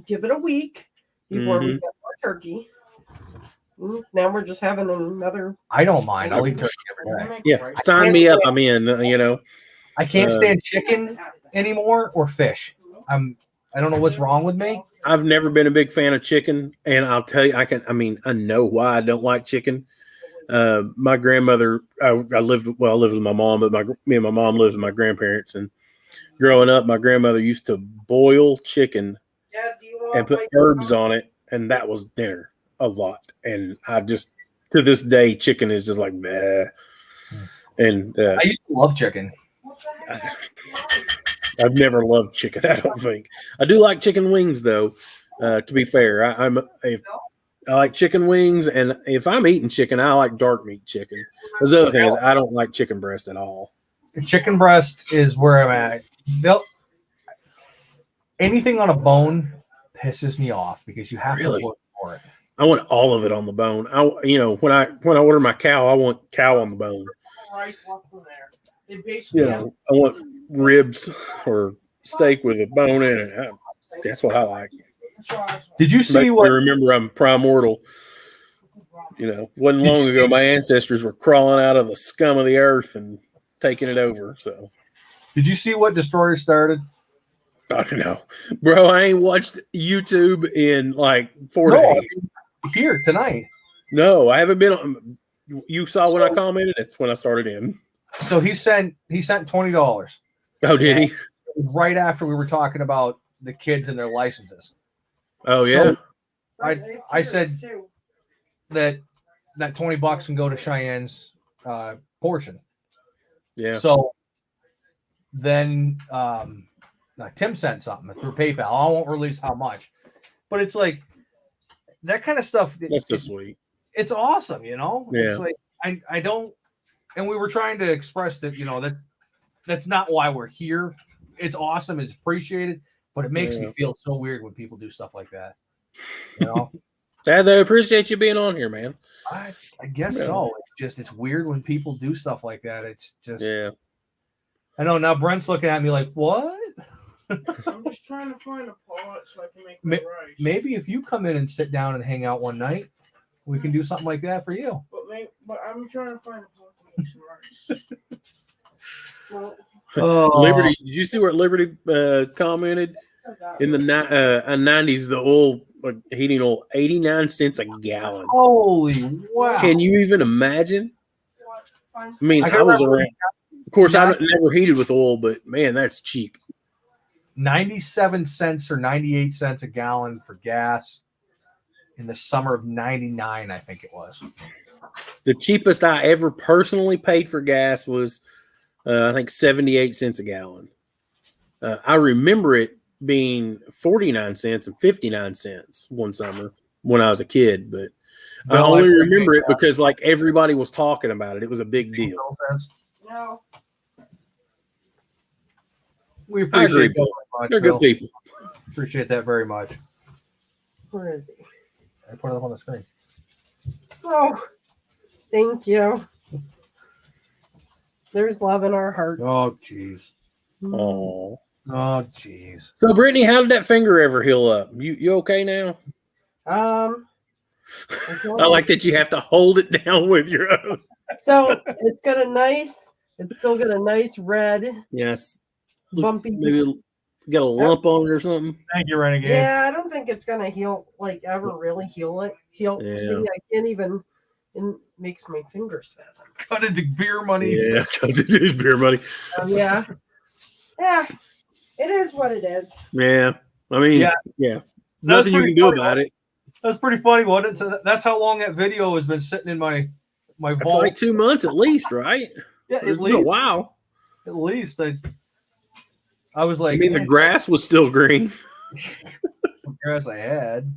give it a week before we Mhm. get more turkey. Now we're just having another. I don't mind. I'll eat turkey every day. Yeah, sign me up. I'm in. I can't stand chicken anymore or fish. I don't know what's wrong with me. I've never been a big fan of chicken, and I'll tell you, I know why I don't like chicken. My grandmother, I lived with my mom, but me and my mom lived with my grandparents, and growing up, my grandmother used to boil chicken Dad, do you want and put herbs on it, and that was dinner a lot. And I just, to this day, chicken is just like bleh. And I used to love chicken. I've never loved chicken. I don't think I do like chicken wings, though. To be fair, I like chicken wings, and if I'm eating chicken, I like dark meat chicken. The other thing is, I don't like chicken breast at all. Chicken breast is where I'm at. Anything on a bone pisses me off because you have Really? to work for it. I want all of it on the bone. When I order my cow, I want cow on the bone. rice left from there? It basically. I want ribs or steak with a bone in it. That's what I like. Did you see Make what? me remember I'm primordial. Wasn't long ago my ancestors were crawling out of the scum of the earth and taking it over. So Did you see what Destroyer started? I don't know, bro. I ain't watched YouTube in like 4 days. Here tonight. No, I haven't been on. You saw when I commented. That's when I started in. So he sent $20 Oh, did he? right after we were talking about the kids and their licenses. Oh, yeah. So I said that $20 can go to Cheyenne's portion. Yeah. So then Tim sent something through PayPal. I won't release how much, but it's like that kind of stuff. That's so sweet. It's awesome, Yeah. It's like I don't, and we were trying to express that that's not why we're here. It's awesome, it's appreciated, but it makes me feel so weird when people do stuff like that. Dad, they appreciate you being on here, man. I guess so. It's weird when people do stuff like that. It's just I know now Brent's looking at me like, what? I'm just trying to find a pot so I can make the rice. Maybe if you come in and sit down and hang out one night, we can do something like that for you. But I'm trying to find a pot to make some rice. Liberty. Did you see what Liberty commented in the 90s? The oil heating oil 89 cents a gallon. Holy wow! Can you even imagine? I mean, I I, can was remember around. Of course, I never heated with oil, but man, that's cheap. 97 cents or 98 cents a gallon for gas in the summer of '99, I think it was. The cheapest I ever personally paid for gas was, I think, 78 cents a gallon. I remember it being 49 cents and 59 cents one summer when I was a kid, but I only remember it because like everybody was talking about it. It was a big deal. No. We appreciate that very much. They're Bill. good people. Appreciate that very much. Where is he? I put it up on the screen. Oh, thank you. There's love in our heart. Oh, jeez. Oh. Oh, jeez. So, Brittany, how did that finger ever heal up? You okay now? I I like that you have to hold it down with your own. So it's got a nice. It's still got a nice red. Yes. Bumpy. Maybe got a lump on it or something. Thank you, Renegade. Yeah, I don't think it's gonna heal. Like ever really heal it. Heal. Yeah. See, I can't even. It makes my fingers spasm. Cut into beer money. Yeah, it's beer money. Yeah. Yeah. It is what it is. Yeah. I mean, yeah. Nothing you can do about it. That's pretty funny, wasn't it? So that's how long that video has been sitting in my It's vault. like 2 months at least, right? Yeah, It's been a while. At least I was like, I mean, the grass was still green. the grass I had.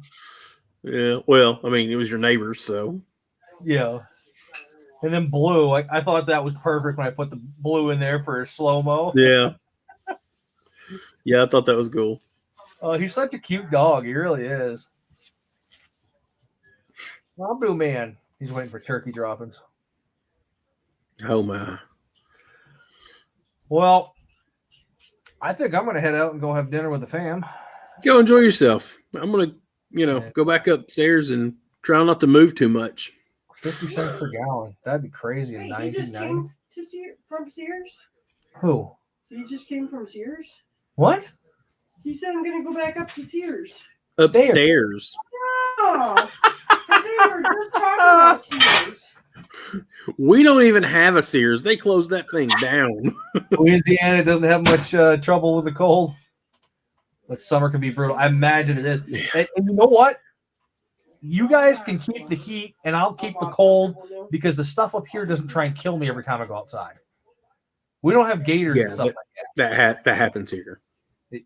Yeah. Well, I mean, it was your neighbors, so. Yeah. And then blue. I thought that was perfect when I put the blue in there for a slow-mo. Yeah. Yeah, I thought that was cool. He's such a cute dog. He really is. Blue man. He's waiting for turkey droppings. Oh, my. Well, I think I'm going to head out and go have dinner with the fam. Go enjoy yourself. I'm going to, go back upstairs and try not to move too much. 50 cents per gallon. That'd be crazy in Wait, he just 1990. came from Sears? Who? He just came from Sears? What? He said I'm gonna go back up to Sears. Upstairs. Oh, because they were just talking about Sears. We don't even have a Sears. They closed that thing down. Louisiana doesn't have much trouble with the cold, but summer can be brutal. I imagine it is. And you know what? You guys can keep the heat, and I'll keep the cold because the stuff up here doesn't try and kill me every time I go outside. We don't have gators and stuff like that. That happens here. You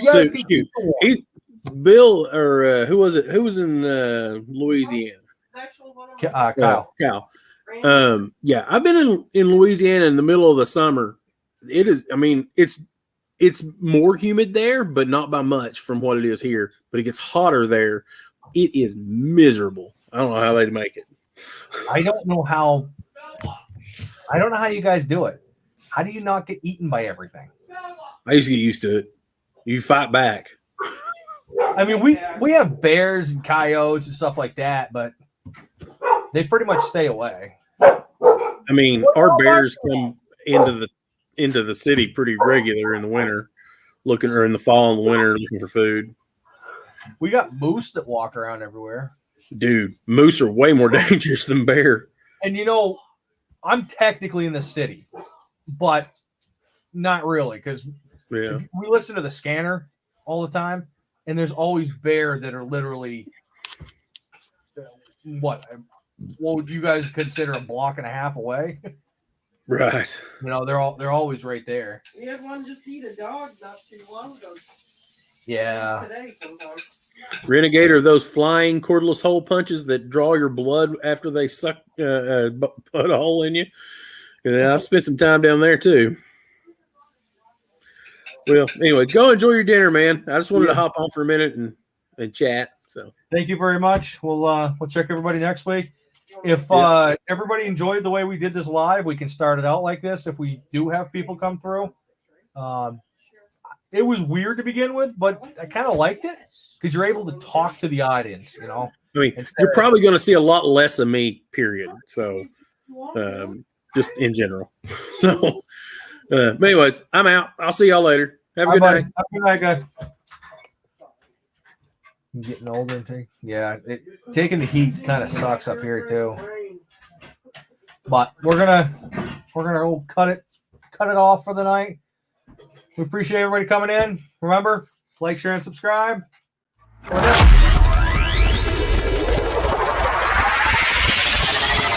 guys can shoot. keep Bill or who was it? Who was in Louisiana? Kyle. Kyle. Yeah, I've been in Louisiana in the middle of the summer. It is. I mean, it's more humid there, but not by much from what it is here. But it gets hotter there. It is miserable. I don't know how they make it. I don't know how you guys do it. How do you not get eaten by everything? I used to get used to it. You fight back. I mean, we have bears and coyotes and stuff like that, but they pretty much stay away. I mean, our bears come into the city pretty regular in the winter, or in the fall and the winter looking for food. We got moose that walk around everywhere. Dude, moose are way more dangerous than bear. And I'm technically in the city, but not really, because we listen to the scanner all the time, and there's always bear that are literally what would you guys consider a block and a half away? Right. They're always right there. We had one just eat a dog not too long ago. Yeah. Today sometime. Renegade are those flying cordless hole punches that draw your blood after they suck put a hole in you. Yeah, I've spent some time down there too. Well, anyways, go enjoy your dinner, man. I just wanted to hop on for a minute and chat. So thank you very much. We'll check everybody next week. If everybody enjoyed the way we did this live, we can start it out like this. If we do have people come through, it was weird to begin with, but I kind of liked it because you're able to talk to the audience. I mean, you're probably going to see a lot less of me. Period. So, just in general. So, But anyways, I'm out. I'll see y'all later. Have a good night. Have a good night, guy. I'm getting older too. Yeah, taking the heat kind of sucks up here too. But we're gonna go cut it off for the night. We appreciate everybody coming in. Remember, like, share, and subscribe.